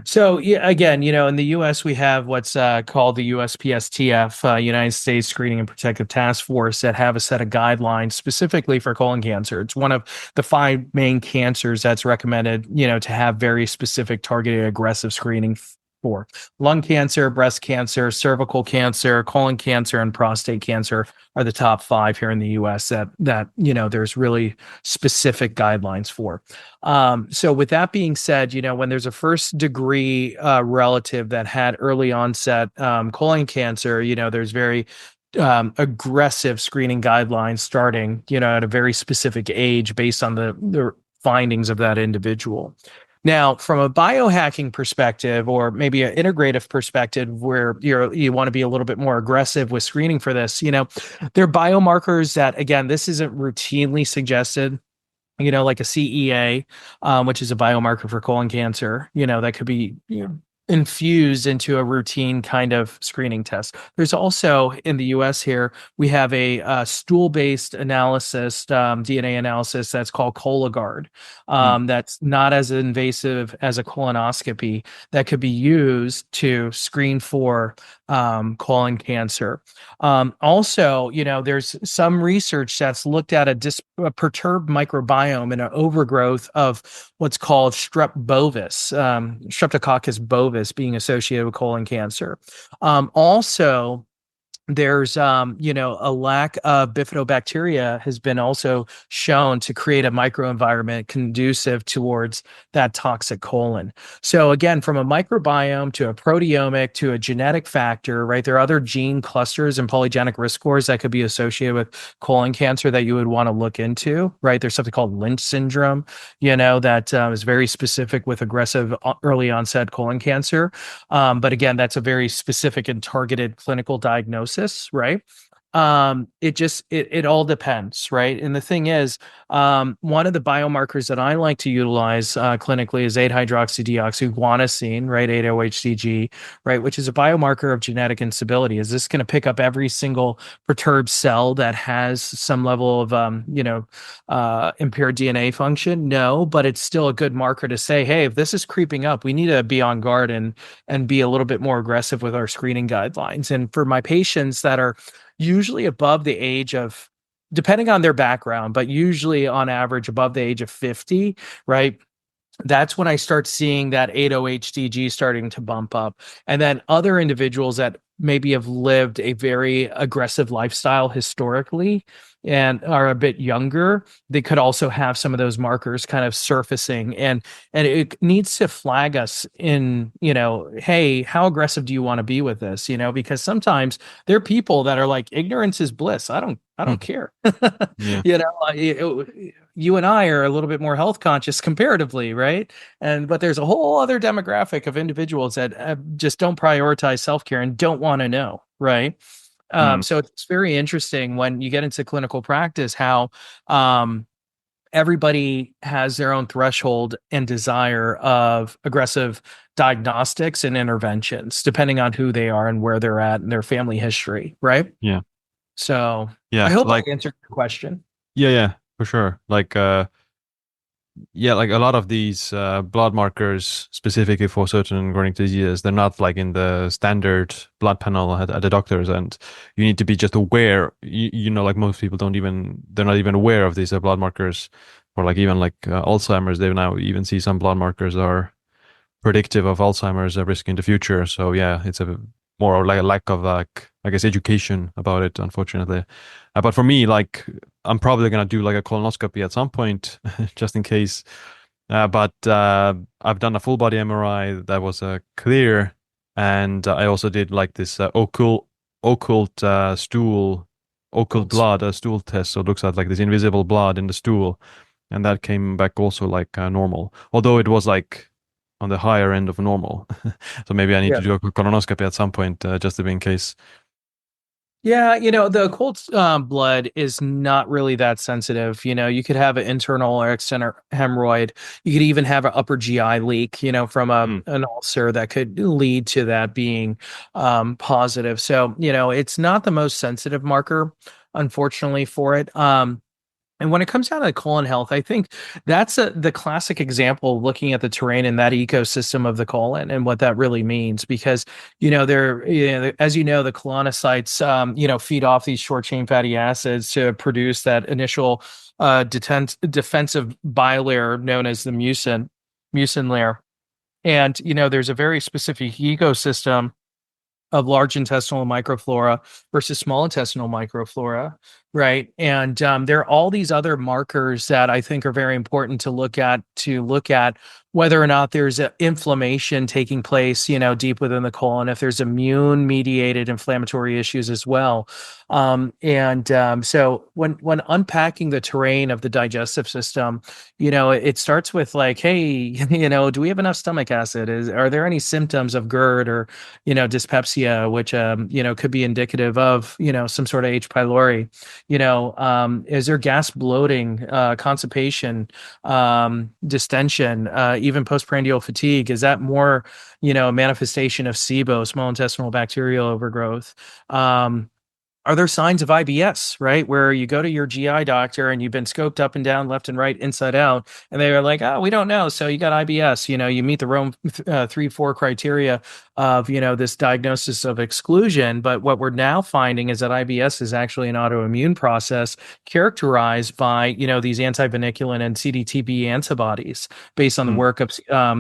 So yeah, again, in the U.S. we have what's called the USPSTF, United States Screening and Protective Task Force, that have a set of guidelines specifically for colon cancer. It's one of the five main cancers that's recommended, to have very specific targeted aggressive screening for lung cancer, breast cancer, cervical cancer, colon cancer, and prostate cancer are the top five here in the U.S. that there's really specific guidelines for. So with that being said, when there's a first degree relative that had early onset colon cancer, there's very aggressive screening guidelines starting, at a very specific age based on the findings of that individual. Now, from a biohacking perspective, or maybe an integrative perspective, where you want to be a little bit more aggressive with screening for this, there are biomarkers that, again, this isn't routinely suggested, like a CEA, which is a biomarker for colon cancer, that could be, infused into a routine kind of screening test. There's also in the US here, we have a stool-based analysis, DNA analysis that's called Cologuard. Mm. That's not as invasive as a colonoscopy that could be used to screen for colon cancer. Also, there's some research that's looked at a perturbed microbiome and an overgrowth of what's called Streptococcus bovis being associated with colon cancer. Also, there's a lack of bifidobacteria has been also shown to create a microenvironment conducive towards that toxic colon. So again, from a microbiome to a proteomic to a genetic factor, right, there are other gene clusters and polygenic risk scores that could be associated with colon cancer that you would want to look into, right? There's something called Lynch syndrome, that is very specific with aggressive early onset colon cancer. But again, that's a very specific and targeted clinical diagnosis, right? It all depends, right? And the thing is, one of the biomarkers that I like to utilize clinically is 8-hydroxydeoxyguanosine, right? 8-OHCG, right? Which is a biomarker of genetic instability. Is this going to pick up every single perturbed cell that has some level of, impaired DNA function? No, but it's still a good marker to say, hey, if this is creeping up, we need to be on guard and be a little bit more aggressive with our screening guidelines. And for my patients that are usually above the age of, depending on their background, but usually on average above the age of 50, right? That's when I start seeing that 8-OHDG starting to bump up. And then other individuals that maybe have lived a very aggressive lifestyle historically and are a bit younger, they could also have some of those markers kind of surfacing. And it needs to flag us in, hey, how aggressive do you want to be with this? Because sometimes there are people that are like, ignorance is bliss. I don't Mm. care. Yeah. You and I are a little bit more health conscious comparatively, right? But there's a whole other demographic of individuals that just don't prioritize self-care and don't want to know, right? Mm. So it's very interesting when you get into clinical practice how everybody has their own threshold and desire of aggressive diagnostics and interventions, depending on who they are and where they're at and their family history, right? Yeah. So I Yeah. hope Like, I answered your question. yeah, yeah, for sure. Like, yeah, like a lot of these blood markers specifically for certain chronic diseases, they're not like in the standard blood panel at the doctors, and you need to be just aware. Like most people they're not even aware of these blood markers, or like even like Alzheimer's. They now even see some blood markers are predictive of Alzheimer's risk in the future. So yeah, it's a more like a lack of like, I guess, education about it, unfortunately. But for me, like, I'm probably gonna do like a colonoscopy at some point, just in case. But I've done a full body MRI that was clear, and I also did like this occult occult blood stool test. So it looks at like this invisible blood in the stool, and that came back also like normal, although it was like on the higher end of normal. So maybe I need to do a colonoscopy at some point, just to be in case. Yeah, the occult blood is not really that sensitive. You could have an internal or external hemorrhoid. You could even have an upper GI leak, from Mm. an ulcer that could lead to that being positive. So, it's not the most sensitive marker, unfortunately, for it. And when it comes down to colon health, I think that's the classic example of looking at the terrain and that ecosystem of the colon and what that really means. Because, as the colonocytes, feed off these short chain fatty acids to produce that initial defensive bilayer known as the mucin layer. And, there's a very specific ecosystem of large intestinal microflora versus small intestinal microflora, right? And there are all these other markers that I think are very important to look at whether or not there's a inflammation taking place, deep within the colon, if there's immune mediated inflammatory issues as well. So when unpacking the terrain of the digestive system, it starts with like, hey, do we have enough stomach acid? Are there any symptoms of GERD or, dyspepsia, which, could be indicative of, some sort of H. pylori? Is there gas bloating, constipation, distension, even postprandial fatigue? Is that more, a manifestation of SIBO, small intestinal bacterial overgrowth? Are there signs of IBS, right? Where you go to your GI doctor and you've been scoped up and down, left and right, inside out, and they are like, oh, we don't know. So you got IBS. You meet the Rome 3-4 criteria of, this diagnosis of exclusion. But what we're now finding is that IBS is actually an autoimmune process characterized by, these anti-vinculin and CDTB antibodies based on the Mm, work of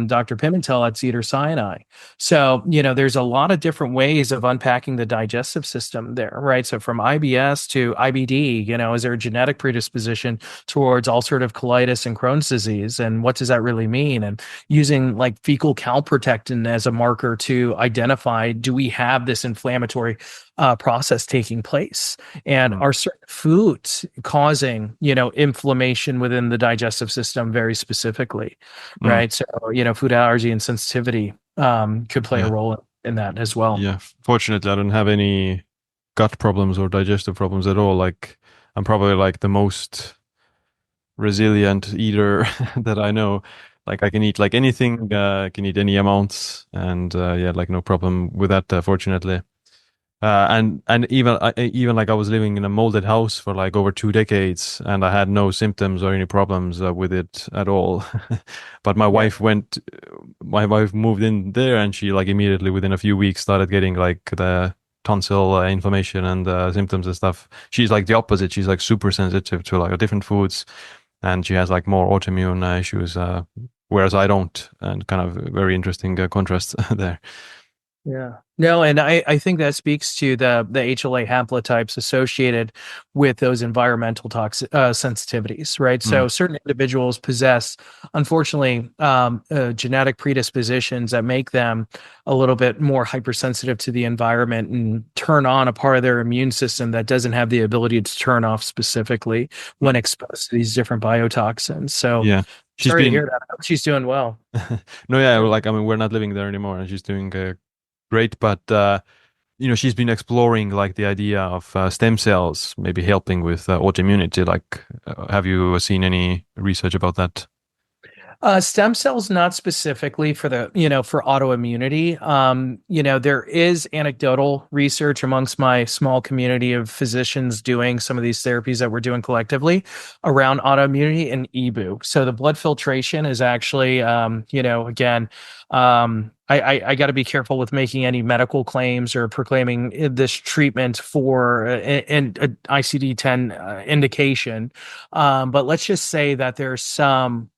Dr. Pimentel at Cedars-Sinai. So, there's a lot of different ways of unpacking the digestive system there, right? So from IBS to IBD, is there a genetic predisposition towards ulcerative colitis and Crohn's disease? And what does that really mean? And using like fecal calprotectin as a marker to identify, do we have this inflammatory process taking place? And mm, are certain foods causing, inflammation within the digestive system very specifically, mm. right? So, food allergy and sensitivity could play a Yeah. role in that as well. Yeah. Fortunately, I don't have any gut problems or digestive problems at all. Like, I'm probably like the most resilient eater that I know. Like, I can eat like anything, I can eat any amounts, and yeah, like no problem with that, fortunately. And even like I was living in a molded house for like over 2 decades, and I had no symptoms or any problems with it at all. But Yeah. my wife moved in there, and she like immediately within a few weeks started getting like the tonsil inflammation and symptoms and stuff. She's like the opposite. She's like super sensitive to like different foods, and she has like more autoimmune issues, whereas I don't, and kind of very interesting contrast there. Yeah. No, and I think that speaks to the HLA haplotypes associated with those environmental sensitivities, right? Mm, So certain individuals possess, unfortunately, genetic predispositions that make them a little bit more hypersensitive to the environment and turn on a part of their immune system that doesn't have the ability to turn off specifically when mm. exposed to these different biotoxins. So Yeah, she's sorry to hear been that. I hope she's doing well. no, yeah, like I mean, we're not living there anymore, and she's doing great. But she's been exploring like the idea of stem cells maybe helping with autoimmunity. Like, have you seen any research about that? Stem cells, not specifically for for autoimmunity. There is anecdotal research amongst my small community of physicians doing some of these therapies that we're doing collectively around autoimmunity and EBU. So the blood filtration is actually, again, I got to be careful with making any medical claims or proclaiming this treatment for an ICD-10 indication. But let's just say that there's some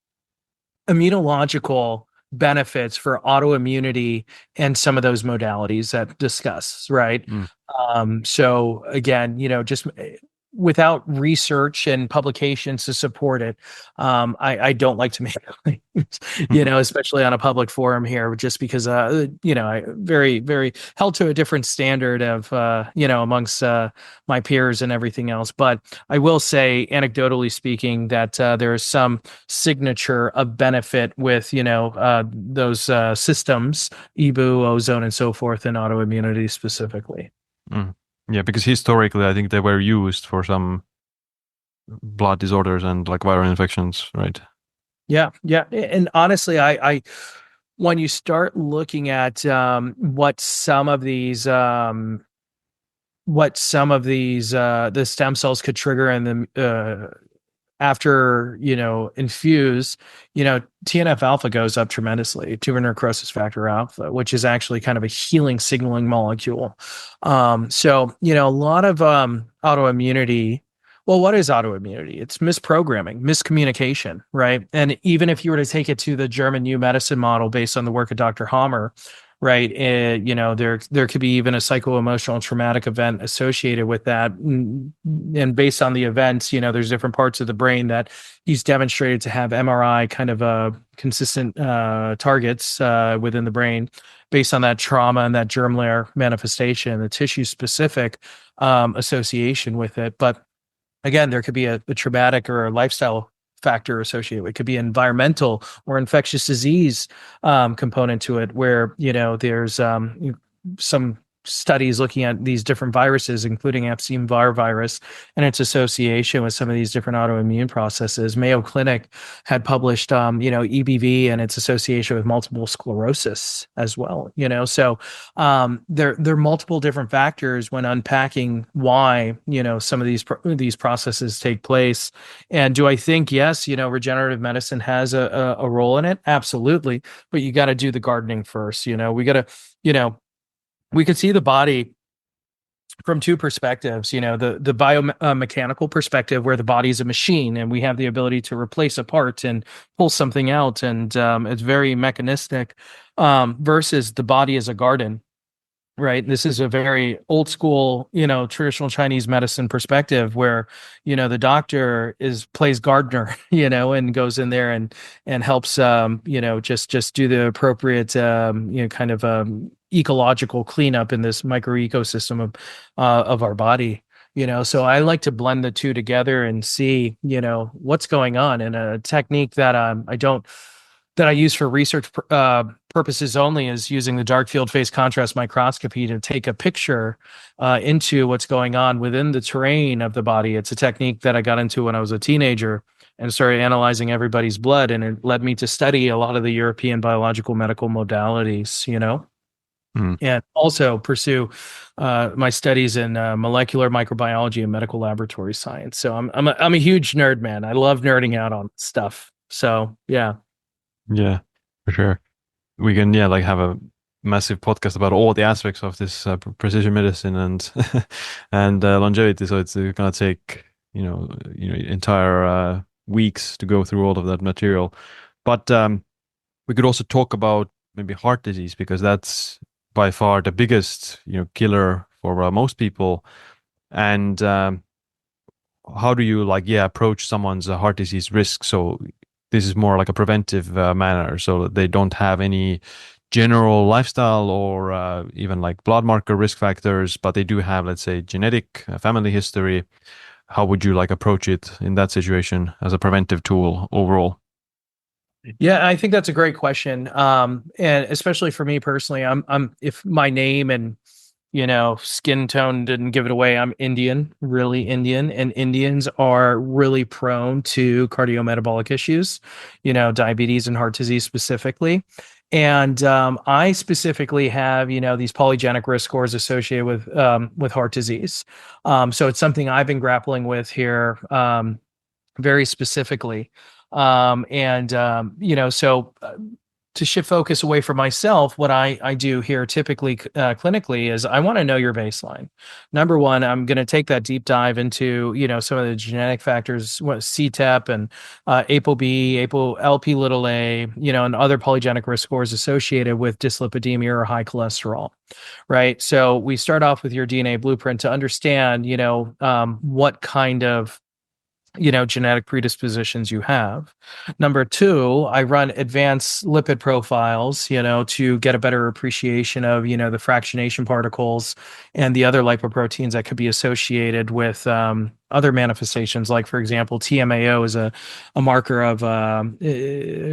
immunological benefits for autoimmunity and some of those modalities that discuss, right? Mm, So again, just without research and publications to support it, I don't like to make claims, especially on a public forum here, just because, I very, very held to a different standard of, amongst my peers and everything else. But I will say, anecdotally speaking, that there is some signature of benefit with, those systems, EBU, ozone, and so forth, and autoimmunity specifically. mm. Yeah, because historically, I think they were used for some blood disorders and like viral infections, right? Yeah, yeah, and honestly, I when you start looking at what some of these the stem cells could trigger in the after infuse, TNF alpha goes up tremendously, tumor necrosis factor alpha, which is actually kind of a healing signaling molecule. So a lot of autoimmunity. Well, what is autoimmunity? It's misprogramming, miscommunication, right? And even if you were to take it to the German new medicine model based on the work of Dr. Hammer, right? There could be even a psycho-emotional traumatic event associated with that. And based on the events, there's different parts of the brain that he's demonstrated to have MRI kind of consistent targets within the brain based on that trauma and that germ layer manifestation, the tissue specific association with it. But again, there could be a traumatic or a lifestyle factor associated. It could be environmental or infectious disease component to it, where there's some studies looking at these different viruses, including Epstein-Barr virus, and its association with some of these different autoimmune processes. Mayo Clinic had published, EBV and its association with multiple sclerosis as well. So there are multiple different factors when unpacking why some of these processes take place. And do I think, yes, regenerative medicine has a role in it? Absolutely, but you got to do the gardening first. We got to you know we could see the body from two perspectives. The biomechanical perspective, where the body is a machine and we have the ability to replace a part and pull something out, and it's very mechanistic, versus the body as a garden. Right. This is a very old school, traditional Chinese medicine perspective, where, the doctor plays gardener, and goes in there and helps, just do the appropriate, kind of ecological cleanup in this micro ecosystem of our body. So I like to blend the two together and see, what's going on. And a technique that I use for research purposes only is using the dark field phase contrast microscopy to take a picture into what's going on within the terrain of the body. It's a technique that I got into when I was a teenager and started analyzing everybody's blood, and it led me to study a lot of the European biological medical modalities, Mm. and also pursue my studies in molecular microbiology and medical laboratory science. So I'm a huge nerd, man. I love nerding out on stuff. So yeah. Yeah, for sure. We can, yeah, like have a massive podcast about all the aspects of this precision medicine and and longevity. So it's gonna take entire weeks to go through all of that material. But we could also talk about maybe heart disease, because that's by far the biggest killer for most people. And how do you approach someone's heart disease risk? So this is more like a preventive manner, so that they don't have any general lifestyle or even like blood marker risk factors, but they do have, let's say, genetic family history. How would you approach it in that situation as a preventive tool overall? Yeah, I think that's a great question. And especially for me personally, I'm if my name and skin tone didn't give it away, I'm Indian, really Indian, and Indians are really prone to cardiometabolic issues, diabetes and heart disease specifically. And I specifically have, these polygenic risk scores associated with heart disease. So it's something I've been grappling with here, very specifically. So to shift focus away from myself, what I do here typically clinically is I want to know your baseline. Number one, I'm going to take that deep dive into, some of the genetic factors, what CTEP and ApoB, LP little a, and other polygenic risk scores associated with dyslipidemia or high cholesterol, right? So we start off with your DNA blueprint to understand, what kind of genetic predispositions you have. Number two, I run advanced lipid profiles, to get a better appreciation of, the fractionation particles and the other lipoproteins that could be associated with other manifestations. Like, for example, TMAO is a marker of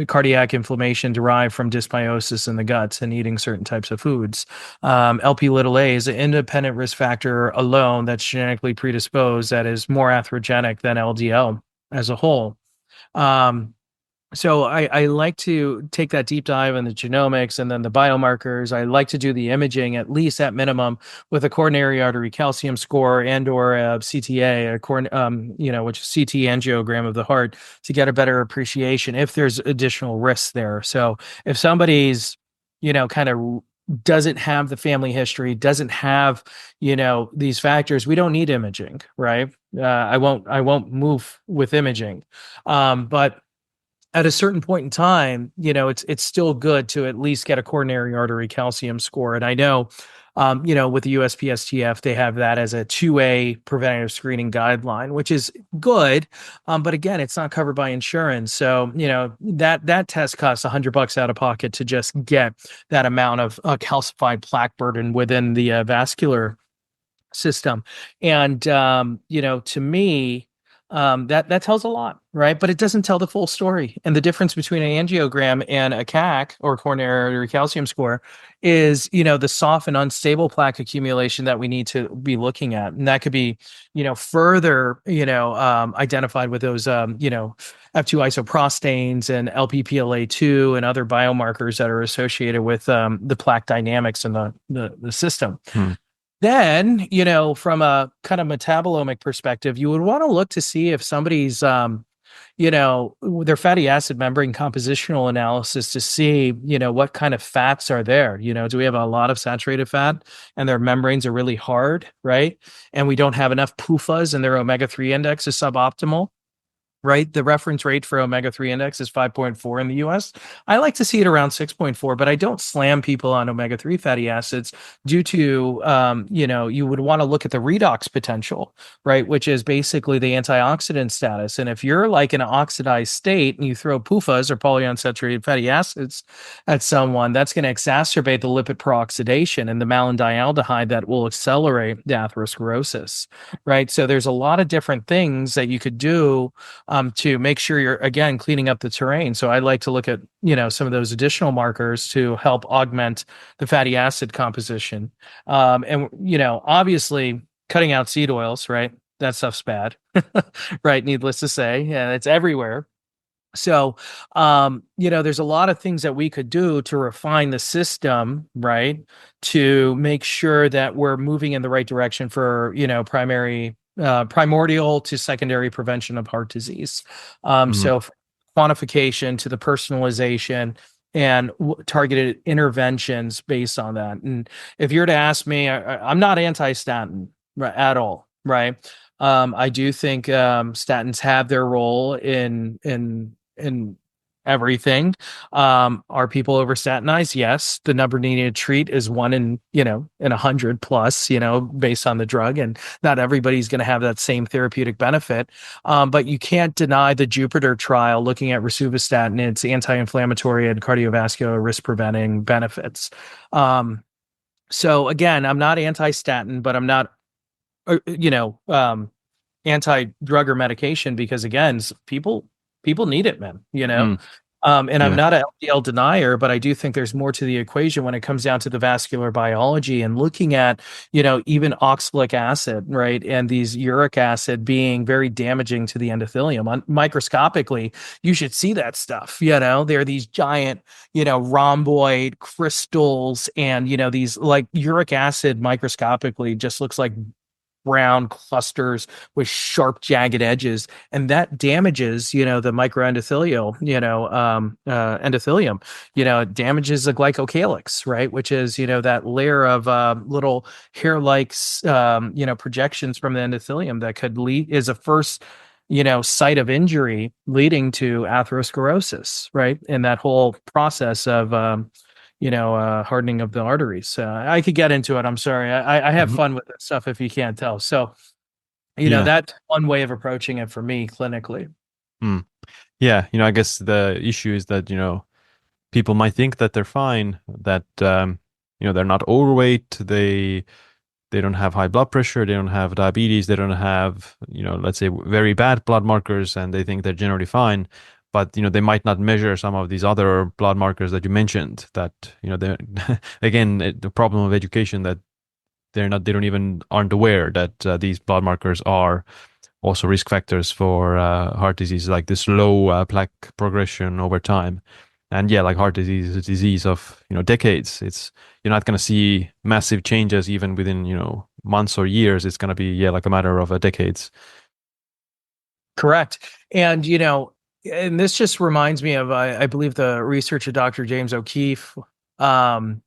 cardiac inflammation derived from dysbiosis in the guts and eating certain types of foods. LP little a is an independent risk factor alone that's genetically predisposed, that is more atherogenic than LDL as a whole. So I like to take that deep dive in the genomics and then the biomarkers. I like to do the imaging, at least at minimum, with a coronary artery calcium score and or a CTA, which is CT angiogram of the heart, to get a better appreciation if there's additional risks there. So if somebody's, kind of doesn't have the family history, doesn't have, these factors, we don't need imaging, right? I won't move with imaging. But at a certain point in time, it's still good to at least get a coronary artery calcium score. And I know, with the USPSTF, they have that as a 2A preventative screening guideline, which is good. But again, it's not covered by insurance. So, that test costs $100 out of pocket to just get that amount of calcified plaque burden within the vascular system. And to me, that tells a lot, right? But it doesn't tell the full story. And the difference between an angiogram and a CAC, or coronary artery calcium score, is the soft and unstable plaque accumulation that we need to be looking at. And that could be further identified with those F2 isoprostanes and LPPLA2 and other biomarkers that are associated with the plaque dynamics in the system. Hmm. Then, from a kind of metabolomic perspective, you would want to look to see if somebody's, their fatty acid membrane compositional analysis to see, what kind of fats are there. Do we have a lot of saturated fat and their membranes are really hard, right? And we don't have enough PUFAs and their omega-3 index is suboptimal. Right. The reference rate for omega-3 index is 5.4 in the US. I like to see it around 6.4, but I don't slam people on omega-3 fatty acids due to, you would want to look at the redox potential, right? Which is basically the antioxidant status. And if you're like in an oxidized state and you throw PUFAs or polyunsaturated fatty acids at someone, that's going to exacerbate the lipid peroxidation and the malondialdehyde that will accelerate the atherosclerosis, right? So there's a lot of different things that you could do to make sure you're, again, cleaning up the terrain. So I like to look at, some of those additional markers to help augment the fatty acid composition. And, obviously cutting out seed oils, right? That stuff's bad, right? Needless to say, and it's everywhere. So, there's a lot of things that we could do to refine the system, right? To make sure that we're moving in the right direction for, primordial to secondary prevention of heart disease. Mhm. So quantification to the personalization and targeted interventions based on that. And if you're to ask me, I'm not anti-statin at all, right? I do think statins have their role in everything. Are people overstatinized? Yes. The number needed to treat is one in 100 plus, based on the drug, and not everybody's going to have that same therapeutic benefit. But you can't deny the Jupiter trial looking at rosuvastatin, its anti-inflammatory and cardiovascular risk preventing benefits. So again, I'm not anti-statin, but I'm not, uh, you know, um, anti-drug or medication, because again, people need it, man, Mm. and I'm Yeah. not a LDL denier, but I do think there's more to the equation when it comes down to the vascular biology and looking at, even oxalic acid, right? And these uric acid being very damaging to the endothelium. Microscopically, you should see that stuff, there are these giant, rhomboid crystals, and, these like uric acid microscopically just looks like brown clusters with sharp jagged edges, and that damages the microendothelial endothelium. It damages the glycocalyx, right, which is that layer of little hair-like projections from the endothelium that could lead, is a first site of injury leading to atherosclerosis, right, and that whole process of hardening of the arteries. I could get into it. I'm sorry. I have Mhm. fun with this stuff if you can't tell. So, Yeah. that's one way of approaching it for me clinically. Mm. Yeah. I guess the issue is that, people might think that they're fine, that, they're not overweight, they don't have high blood pressure, they don't have diabetes, they don't have, let's say very bad blood markers, and they think they're generally fine. But, they might not measure some of these other blood markers that you mentioned that, they're, again, the problem of education, that they don't even aren't aware that these blood markers are also risk factors for heart disease, like this low plaque progression over time. And yeah, like heart disease is a disease of decades. It's You're not going to see massive changes even within months or years. It's going to be like a matter of decades. Correct. And, and this just reminds me of, I believe, the researcher, Dr. James O'Keefe. Um,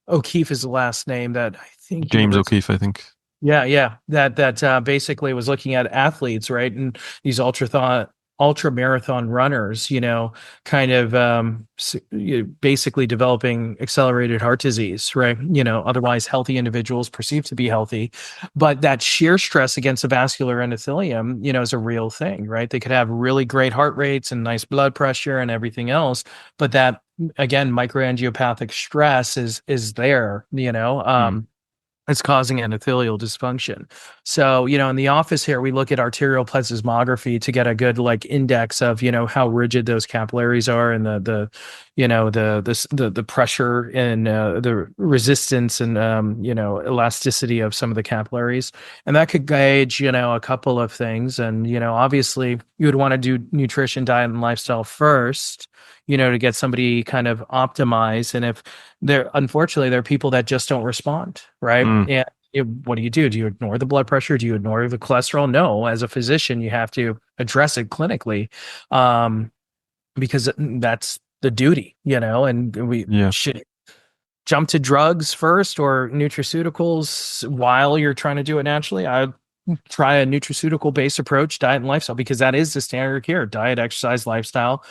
O'Keefe is the last name, that I think James University. O'Keefe, I think. Yeah, yeah. That basically was looking at athletes, right? And these ultra marathon runners, kind of basically developing accelerated heart disease, right? Otherwise healthy individuals perceived to be healthy, but that sheer stress against the vascular endothelium, is a real thing, right? They could have really great heart rates and nice blood pressure and everything else, but that again, microangiopathic stress is there, Mm. it's causing endothelial dysfunction. So, in the office here, we look at arterial plethysmography to get a good like index of, how rigid those capillaries are and the pressure and the resistance and, elasticity of some of the capillaries. And that could gauge, a couple of things. And, obviously you would want to do nutrition, diet, and lifestyle first, to get somebody kind of optimized. And if unfortunately there are people that just don't respond, right? Mm. And what do you do? Do you ignore the blood pressure? Do you ignore the cholesterol? No, as a physician, you have to address it clinically, because that's the duty, and we Yeah. should jump to drugs first or nutraceuticals while you're trying to do it naturally. I try a nutraceutical based approach, diet and lifestyle, because that is the standard of care: diet, exercise, lifestyle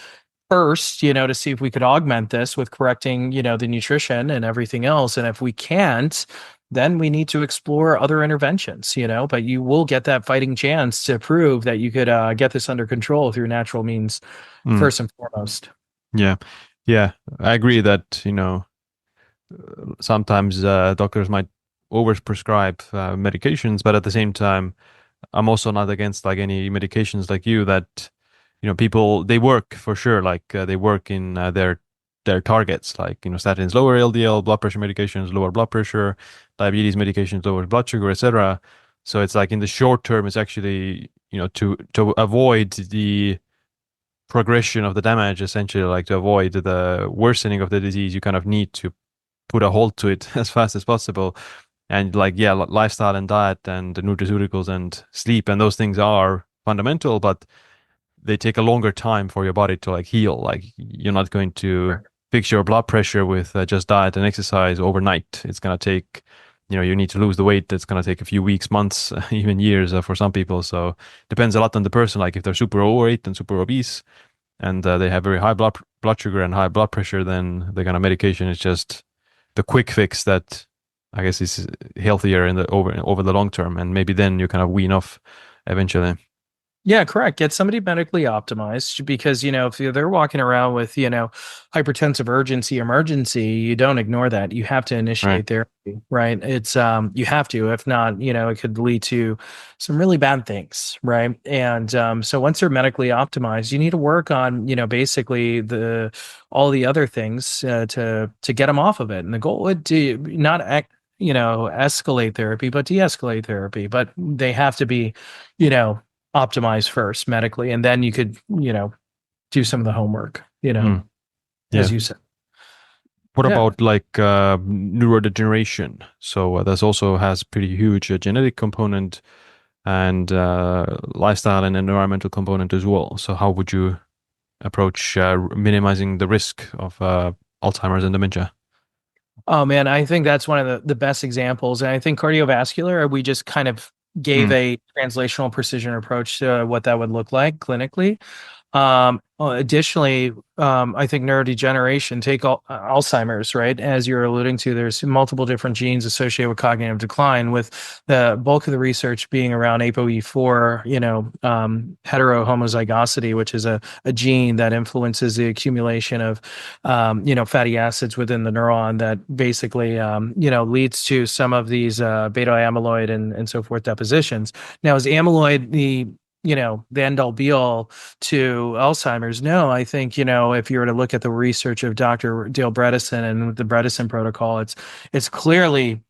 first, to see if we could augment this with correcting, the nutrition and everything else. And if we can't, then we need to explore other interventions, but you will get that fighting chance to prove that you could get this under control through natural means, Mm. first and foremost. Yeah. Yeah. I agree that, sometimes doctors might overprescribe medications, but at the same time, I'm also not against like any medications like you that, people they work for sure. Like they work in their targets. Like statins lower LDL, blood pressure medications lower blood pressure, diabetes medications lower blood sugar, etc. So it's like in the short term, it's actually to avoid the progression of the damage, essentially, like to avoid the worsening of the disease, you kind of need to put a halt to it as fast as possible. And like, yeah, lifestyle and diet and the nutraceuticals and sleep and those things are fundamental, but they take a longer time for your body to like heal. Like you're not going to fix your blood pressure with just diet and exercise overnight. It's going to take, you need to lose the weight. That's going to take a few weeks, months, even years for some people. So depends a lot on the person. Like if they're super overweight and super obese and they have very high blood sugar and high blood pressure, then the kind of medication is just the quick fix that I guess is healthier in the over the long term. And maybe then you kind of wean off eventually. Yeah, correct. Get somebody medically optimized because, if they're walking around with, hypertensive urgency, emergency, you don't ignore that. You have to Right. initiate therapy, right? It's, you have to, if not, it could lead to some really bad things, right? And so once they're medically optimized, you need to work on, basically all the other things to get them off of it. And the goal would to not escalate therapy, but de-escalate therapy. But they have to be, you know, optimize first medically, and then you could, do some of the homework, Mm. as Yeah. you said. What Yeah. about like neurodegeneration? So this also has pretty huge genetic component and lifestyle and environmental component as well. So how would you approach minimizing the risk of Alzheimer's and dementia? Oh man, I think that's one of the best examples. And I think cardiovascular, we just kind of gave Mm. a translational precision approach to what that would look like clinically. Additionally, I think neurodegeneration, take Alzheimer's, right? As you're alluding to, there's multiple different genes associated with cognitive decline, with the bulk of the research being around ApoE4, heterohomozygosity, which is a gene that influences the accumulation of, fatty acids within the neuron that basically, leads to some of these beta amyloid and so forth depositions. Now, is amyloid the end all be all to Alzheimer's? No, I think, if you were to look at the research of Dr. Dale Bredesen and the Bredesen protocol, it's clearly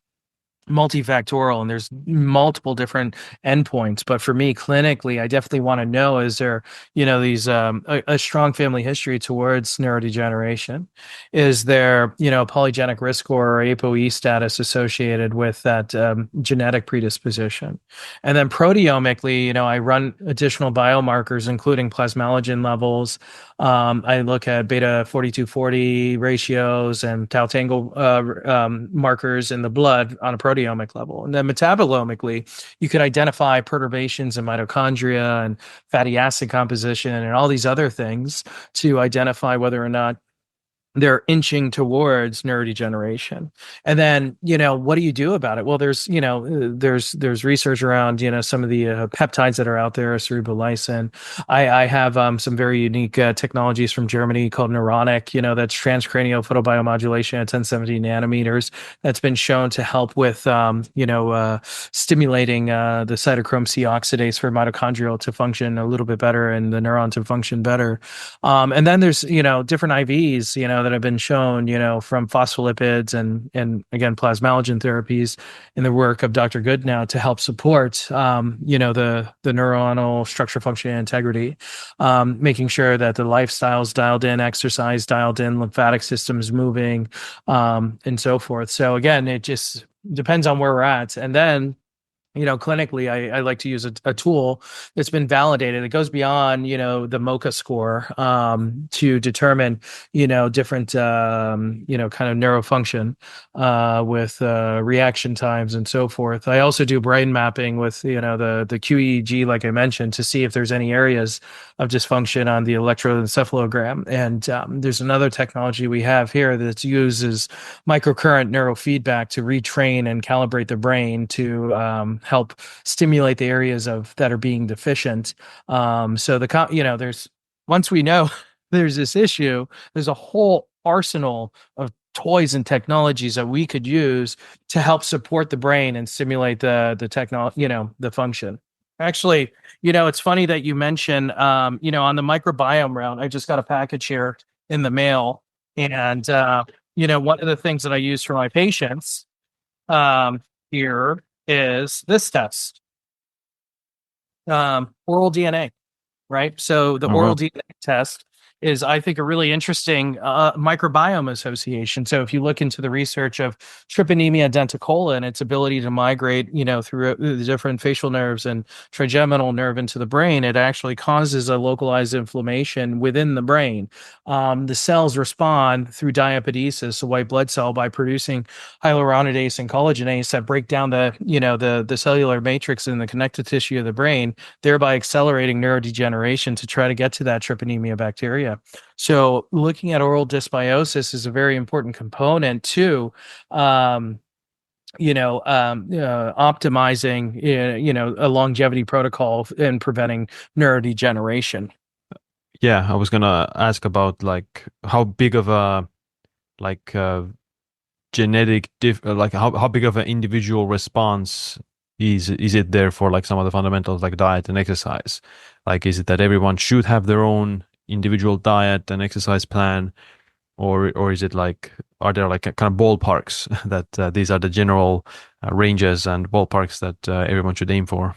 multifactorial and there's multiple different endpoints. But for me clinically, I definitely want to know, is there, these a strong family history towards neurodegeneration? Is there, polygenic risk score or ApoE status associated with that genetic predisposition? And then proteomically, I run additional biomarkers including plasmalogen levels. I look at beta 4240 ratios and tau tangle markers in the blood on a protein proteomic level. And then metabolomically, you could identify perturbations in mitochondria and fatty acid composition and all these other things to identify whether or not they're inching towards neurodegeneration. And then, what do you do about it? Well, there's research around, some of the peptides that are out there, cerebrolysin. I have some very unique technologies from Germany called Neuronic, that's transcranial photobiomodulation at 1070 nanometers that's been shown to help with, stimulating the cytochrome C oxidase for mitochondrial to function a little bit better and the neuron to function better. And then there's, different IVs, that have been shown, from phospholipids and again, plasmalogen therapies in the work of Dr. Goodnow to help support, the neuronal structure, function, and integrity, making sure that the lifestyle's dialed in, exercise dialed in, lymphatic system's moving, and so forth. So again, it just depends on where we're at. And then clinically, I like to use a tool that's been validated. It goes beyond, the MoCA score to determine, different, kind of neurofunction with reaction times and so forth. I also do brain mapping with, the QEEG, like I mentioned, to see if there's any areas of dysfunction on the electroencephalogram. And there's another technology we have here that uses microcurrent neurofeedback to retrain and calibrate the brain to help stimulate the areas that are being deficient. So there's once we know there's this issue, there's a whole arsenal of toys and technologies that we could use to help support the brain and stimulate the technology, the function. Actually, it's funny that you mentioned, on the microbiome round, I just got a package here in the mail, and one of the things that I use for my patients here is this test, oral DNA, right? So the Oh, oral wow. DNA test is, I think, a really interesting microbiome association. So if you look into the research of Trypanemia denticola and its ability to migrate, through the different facial nerves and trigeminal nerve into the brain, it actually causes a localized inflammation within the brain. The cells respond through diapedesis, a white blood cell, by producing hyaluronidase and collagenase that break down the cellular matrix in the connective tissue of the brain, thereby accelerating neurodegeneration to try to get to that Trypanemia bacteria. So looking at oral dysbiosis is a very important component to, optimizing, a longevity protocol and preventing neurodegeneration. Yeah, I was gonna ask about like how big of a like like how big of an individual response is it there for like some of the fundamentals like diet and exercise? Like, is it that everyone should have their own individual diet and exercise plan, or is it like, are there like kind of ballparks that these are the general ranges and ballparks that everyone should aim for?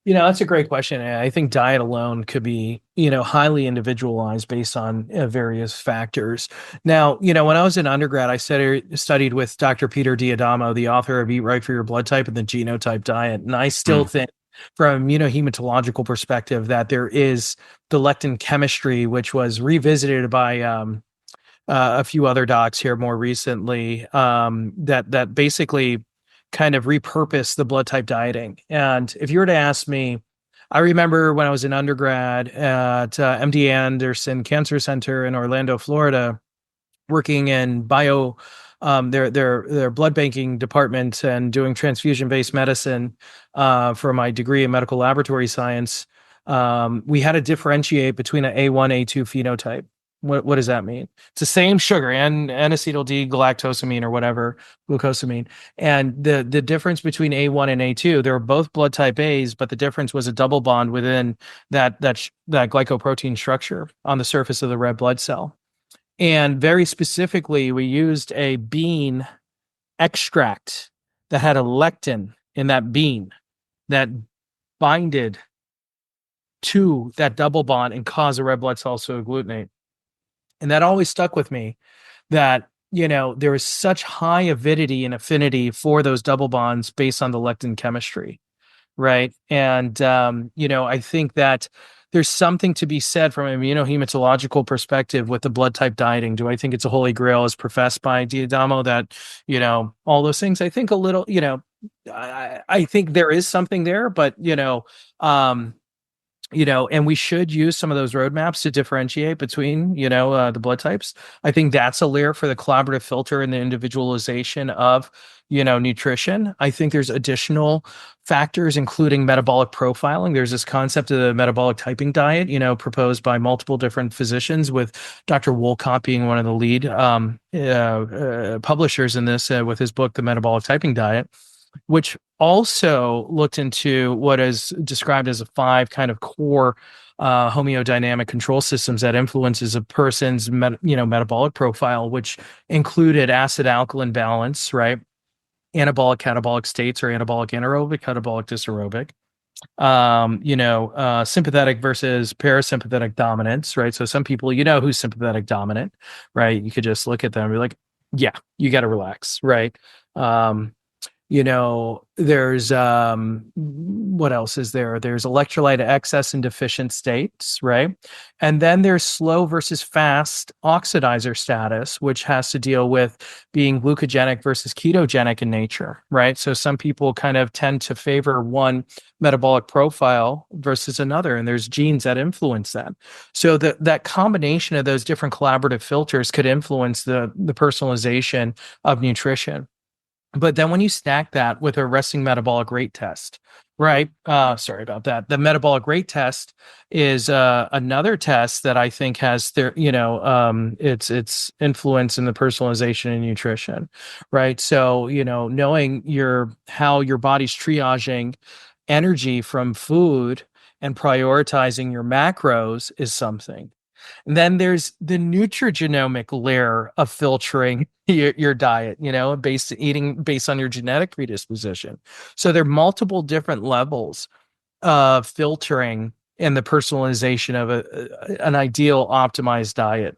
That's a great question. And I think diet alone could be, highly individualized based on various factors. Now, when I was in undergrad, I studied with Dr. Peter Diadamo, the author of Eat Right for Your Blood Type and the Genotype Diet. And I still Mm. think from immunohematological perspective that there is the lectin chemistry, which was revisited by a few other docs here more recently, that basically kind of repurpose the blood type dieting. And if you were to ask me, I remember when I was an undergrad at MD Anderson Cancer Center in Orlando, Florida, working in their blood banking department and doing transfusion based medicine for my degree in medical laboratory science. We had to differentiate between an A1, A2 phenotype. What does that mean? It's the same sugar and N-acetyl D-galactosamine or whatever, glucosamine. And the difference between A1 and A2, they were both blood type A's, but the difference was a double bond within that glycoprotein structure on the surface of the red blood cell. And very specifically, we used a bean extract that had a lectin in that bean that binded to that double bond and caused the red blood cells to agglutinate. And that always stuck with me, that, there is such high avidity and affinity for those double bonds based on the lectin chemistry. Right. And, I think that there's something to be said from an immunohematological perspective with the blood type dieting. Do I think it's a holy grail as professed by Diadamo that, all those things? I think a little, I think there is something there, but um, and we should use some of those roadmaps to differentiate between, the blood types. I think that's a layer for the collaborative filter and the individualization of, nutrition. I think there's additional factors, including metabolic profiling. There's this concept of the metabolic typing diet, proposed by multiple different physicians, with Dr. Wolcott being one of the lead publishers in this with his book, The Metabolic Typing Diet, which also looked into what is described as a five kind of core homeodynamic control systems that influences a person's metabolic profile, which included acid alkaline balance, right? Anabolic catabolic states, or anabolic anaerobic, catabolic dysaerobic. Sympathetic versus parasympathetic dominance, right? So some people, who's sympathetic dominant, right? You could just look at them and be like, yeah, you got to relax, right? There's what else is there? There's electrolyte excess and deficient states, right? And then there's slow versus fast oxidizer status, which has to deal with being glucogenic versus ketogenic in nature, right? So some people kind of tend to favor one metabolic profile versus another, and there's genes that influence that. So that combination of those different collaborative filters could influence the personalization of nutrition. But then when you stack that with a resting metabolic rate test, right? Sorry about that. The metabolic rate test is another test that I think has its influence in the personalization in nutrition, right? So, knowing how your body's triaging energy from food and prioritizing your macros is something. And then there's the nutrigenomic layer of filtering your diet, based on your genetic predisposition. So there are multiple different levels of filtering and the personalization of an ideal optimized diet.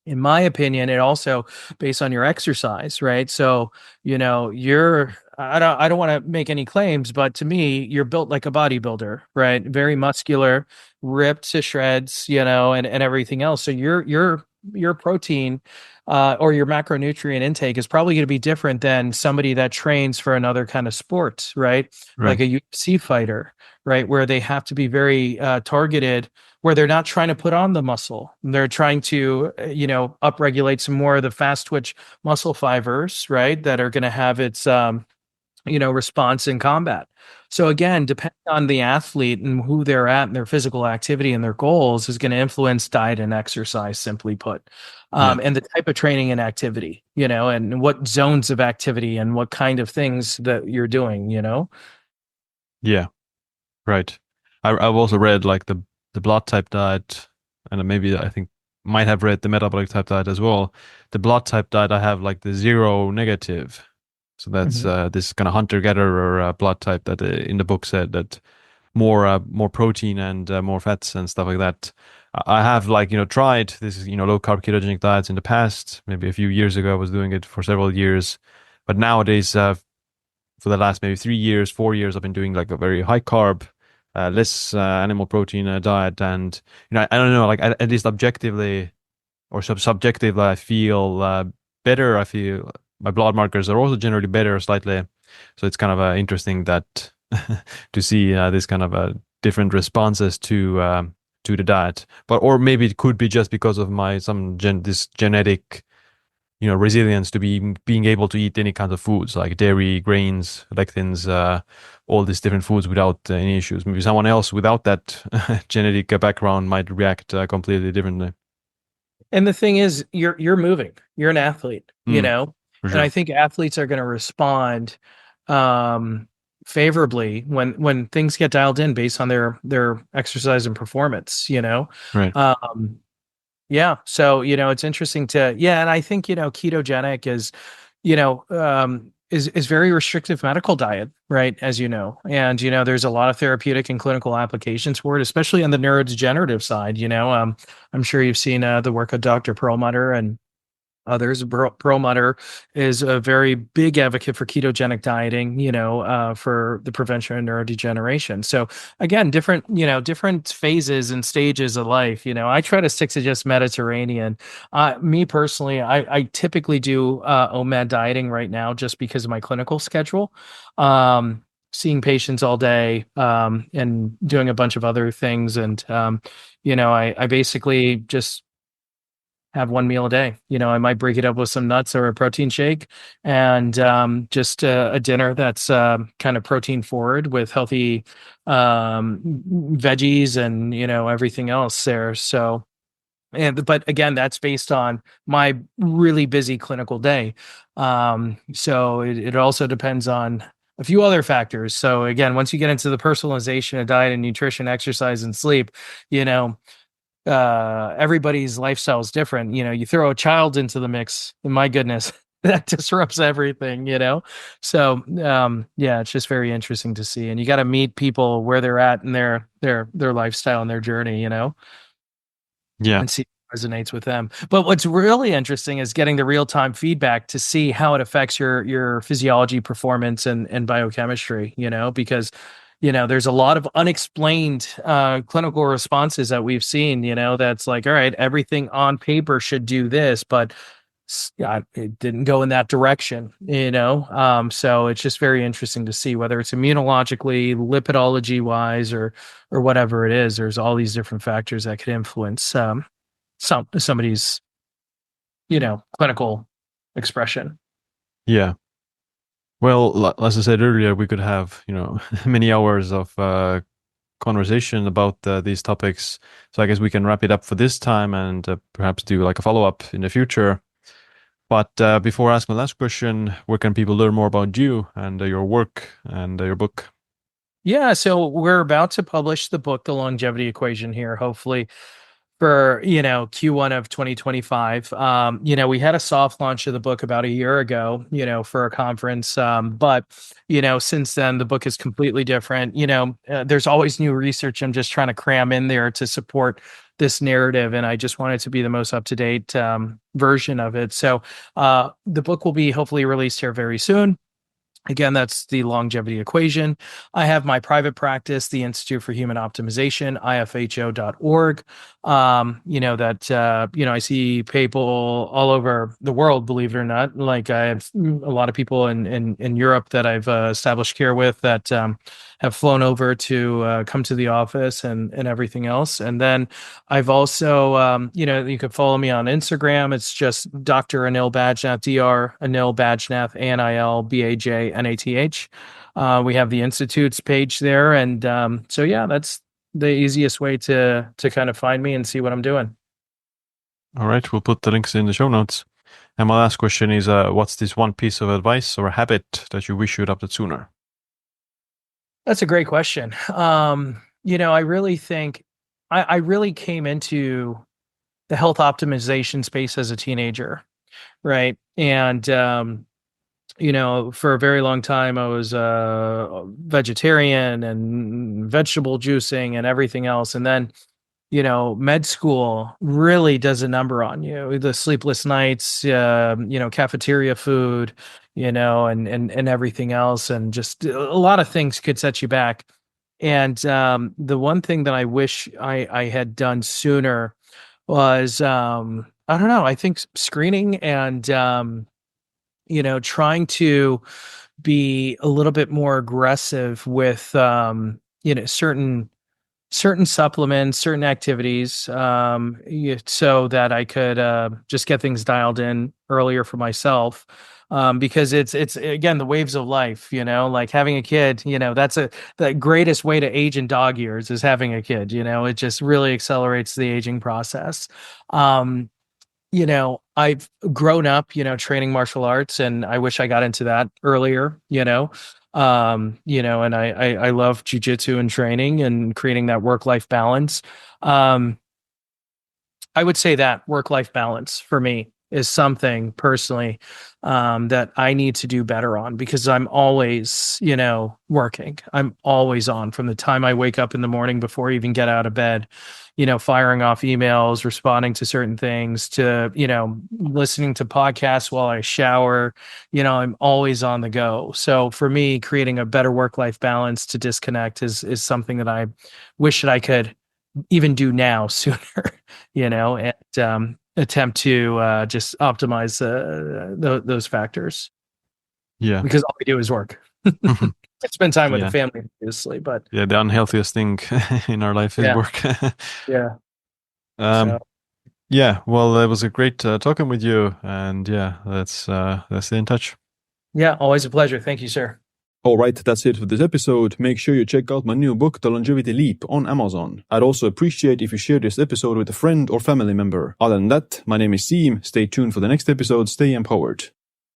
In my opinion, it also based on your exercise, right? So, I don't want to make any claims, but to me, you're built like a bodybuilder, right? Very muscular, ripped to shreds, and everything else. So your protein or your macronutrient intake is probably going to be different than somebody that trains for another kind of sport, right? Like Right. a UFC fighter, right? Where they have to be very targeted, where they're not trying to put on the muscle. They're trying to, upregulate some more of the fast twitch muscle fibers, right? That are going to have its, response in combat. So again, depending on the athlete and who they're at and their physical activity and their goals is going to influence diet and exercise, simply put, Yeah. and the type of training and activity, and what zones of activity and what kind of things that you're doing. Yeah. Right. I've also read like the blood type diet, and maybe I think might have read the metabolic type diet as well. The blood type diet, I have like the zero negative. So that's Mhm. this kind of hunter-gatherer blood type that in the book said that more protein and more fats and stuff like that. I have like tried this low carb ketogenic diets in the past. Maybe a few years ago, I was doing it for several years, but nowadays for the last maybe 3 years, 4 years, I've been doing like a very high carb, less animal protein diet, and I don't know, like at least objectively or subjectively, I feel better. I feel my blood markers are also generally better slightly, so it's kind of interesting that to see this kind of different responses to the diet, but or maybe it could be just because of my this genetic resilience to being able to eat any kinds of foods like dairy, grains, lectins, all these different foods without any issues. Maybe someone else without that genetic background might react completely differently. And the thing is, you're moving. You're an athlete, Mm, for and I sure. think athletes are going to respond um, favorably when things get dialed in based on their exercise and performance. Right. Um, yeah. So it's interesting and I think ketogenic is very restrictive medical diet, right? As you know, and there's a lot of therapeutic and clinical applications for it, especially on the neurodegenerative side. I'm sure you've seen the work of Dr. Perlmutter and others. Perlmutter is a very big advocate for ketogenic dieting, for the prevention of neurodegeneration. So again, different phases and stages of life. I try to stick to just Mediterranean. Me personally, I typically do OMAD dieting right now just because of my clinical schedule. Seeing patients all day, and doing a bunch of other things. And, I basically just have one meal a day. I might break it up with some nuts or a protein shake, and just a dinner that's kind of protein forward with healthy veggies and everything else there. So, but again, that's based on my really busy clinical day. So it also depends on a few other factors. So again, once you get into the personalization of diet and nutrition, exercise, and sleep, you know everybody's lifestyle is different. You throw a child into the mix, and my goodness, that disrupts everything. So yeah, it's just very interesting to see. And you got to meet people where they're at in their lifestyle and their journey, Yeah. and see what resonates with them. But what's really interesting is getting the real-time feedback to see how it affects your physiology, performance, and biochemistry, because there's a lot of unexplained clinical responses that we've seen, that's like, all right, everything on paper should do this, but yeah, it didn't go in that direction. So it's just very interesting to see whether it's immunologically, lipidology wise, or whatever it is. There's all these different factors that could influence somebody's clinical expression. Yeah. Well, as I said earlier, we could have, many hours of conversation about these topics. So I guess we can wrap it up for this time and perhaps do like a follow-up in the future. But before asking the last question, where can people learn more about you and your work and your book? Yeah, so we're about to publish the book, The Longevity Equation, here, hopefully for Q1 of 2025. We had a soft launch of the book about a year ago, for a conference. But since then the book is completely different. There's always new research I'm just trying to cram in there to support this narrative, and I just want it to be the most up to date version of it. So the book will be hopefully released here very soon. Again, that's the longevity equation. I have my private practice, the Institute for Human Optimization, ifho.org. I see people all over the world, believe it or not. Like I have a lot of people in Europe that I've established care with that have flown over to come to the office and everything else. And then I've also, you could follow me on Instagram. It's just Dr. Anil Bajnath, Dr. Anil Bajnath, ANIL BAJNATH. We have the Institute's page there. And so, yeah, that's the easiest way to kind of find me and see what I'm doing. All right, we'll put the links in the show notes. And my last question is, what's this one piece of advice or a habit that you wish you adopted sooner? That's a great question. I really think I really came into the health optimization space as a teenager, right? And for a very long time, I was vegetarian and vegetable juicing and everything else. And then, med school really does a number on you. The sleepless nights, cafeteria food, and everything else. And just a lot of things could set you back. And the one thing that I wish I had done sooner was, I don't know, I think screening and, trying to be a little bit more aggressive with certain supplements, certain activities, so that I could just get things dialed in earlier for myself. Because it's again the waves of life, like having a kid, that's the greatest way to age in dog years is having a kid. It just really accelerates the aging process. I've grown up, training martial arts, and I wish I got into that earlier. And I love jujitsu and training and creating that work-life balance. I would say that work-life balance for me. is something personally that I need to do better on, because I'm always, working. I'm always on from the time I wake up in the morning before I even get out of bed, firing off emails, responding to certain things, to, listening to podcasts while I shower. I'm always on the go. So for me, creating a better work-life balance to disconnect is something that I wish that I could even do now sooner, and attempt to just optimize those factors, Yeah. because all we do is work. I spend time with the Yeah. family, obviously, but Yeah. The unhealthiest thing in our life is yeah, work. yeah. So um, yeah. Well, it was a great talking with you, and yeah, let's stay in touch. yeah, always a pleasure. Thank you, sir. All right, that's it for this episode. Make sure you check out my new book, The Longevity Leap, on Amazon. I'd also appreciate if you share this episode with a friend or family member. Other than that, my name is Siim. Stay tuned for the next episode. Stay empowered.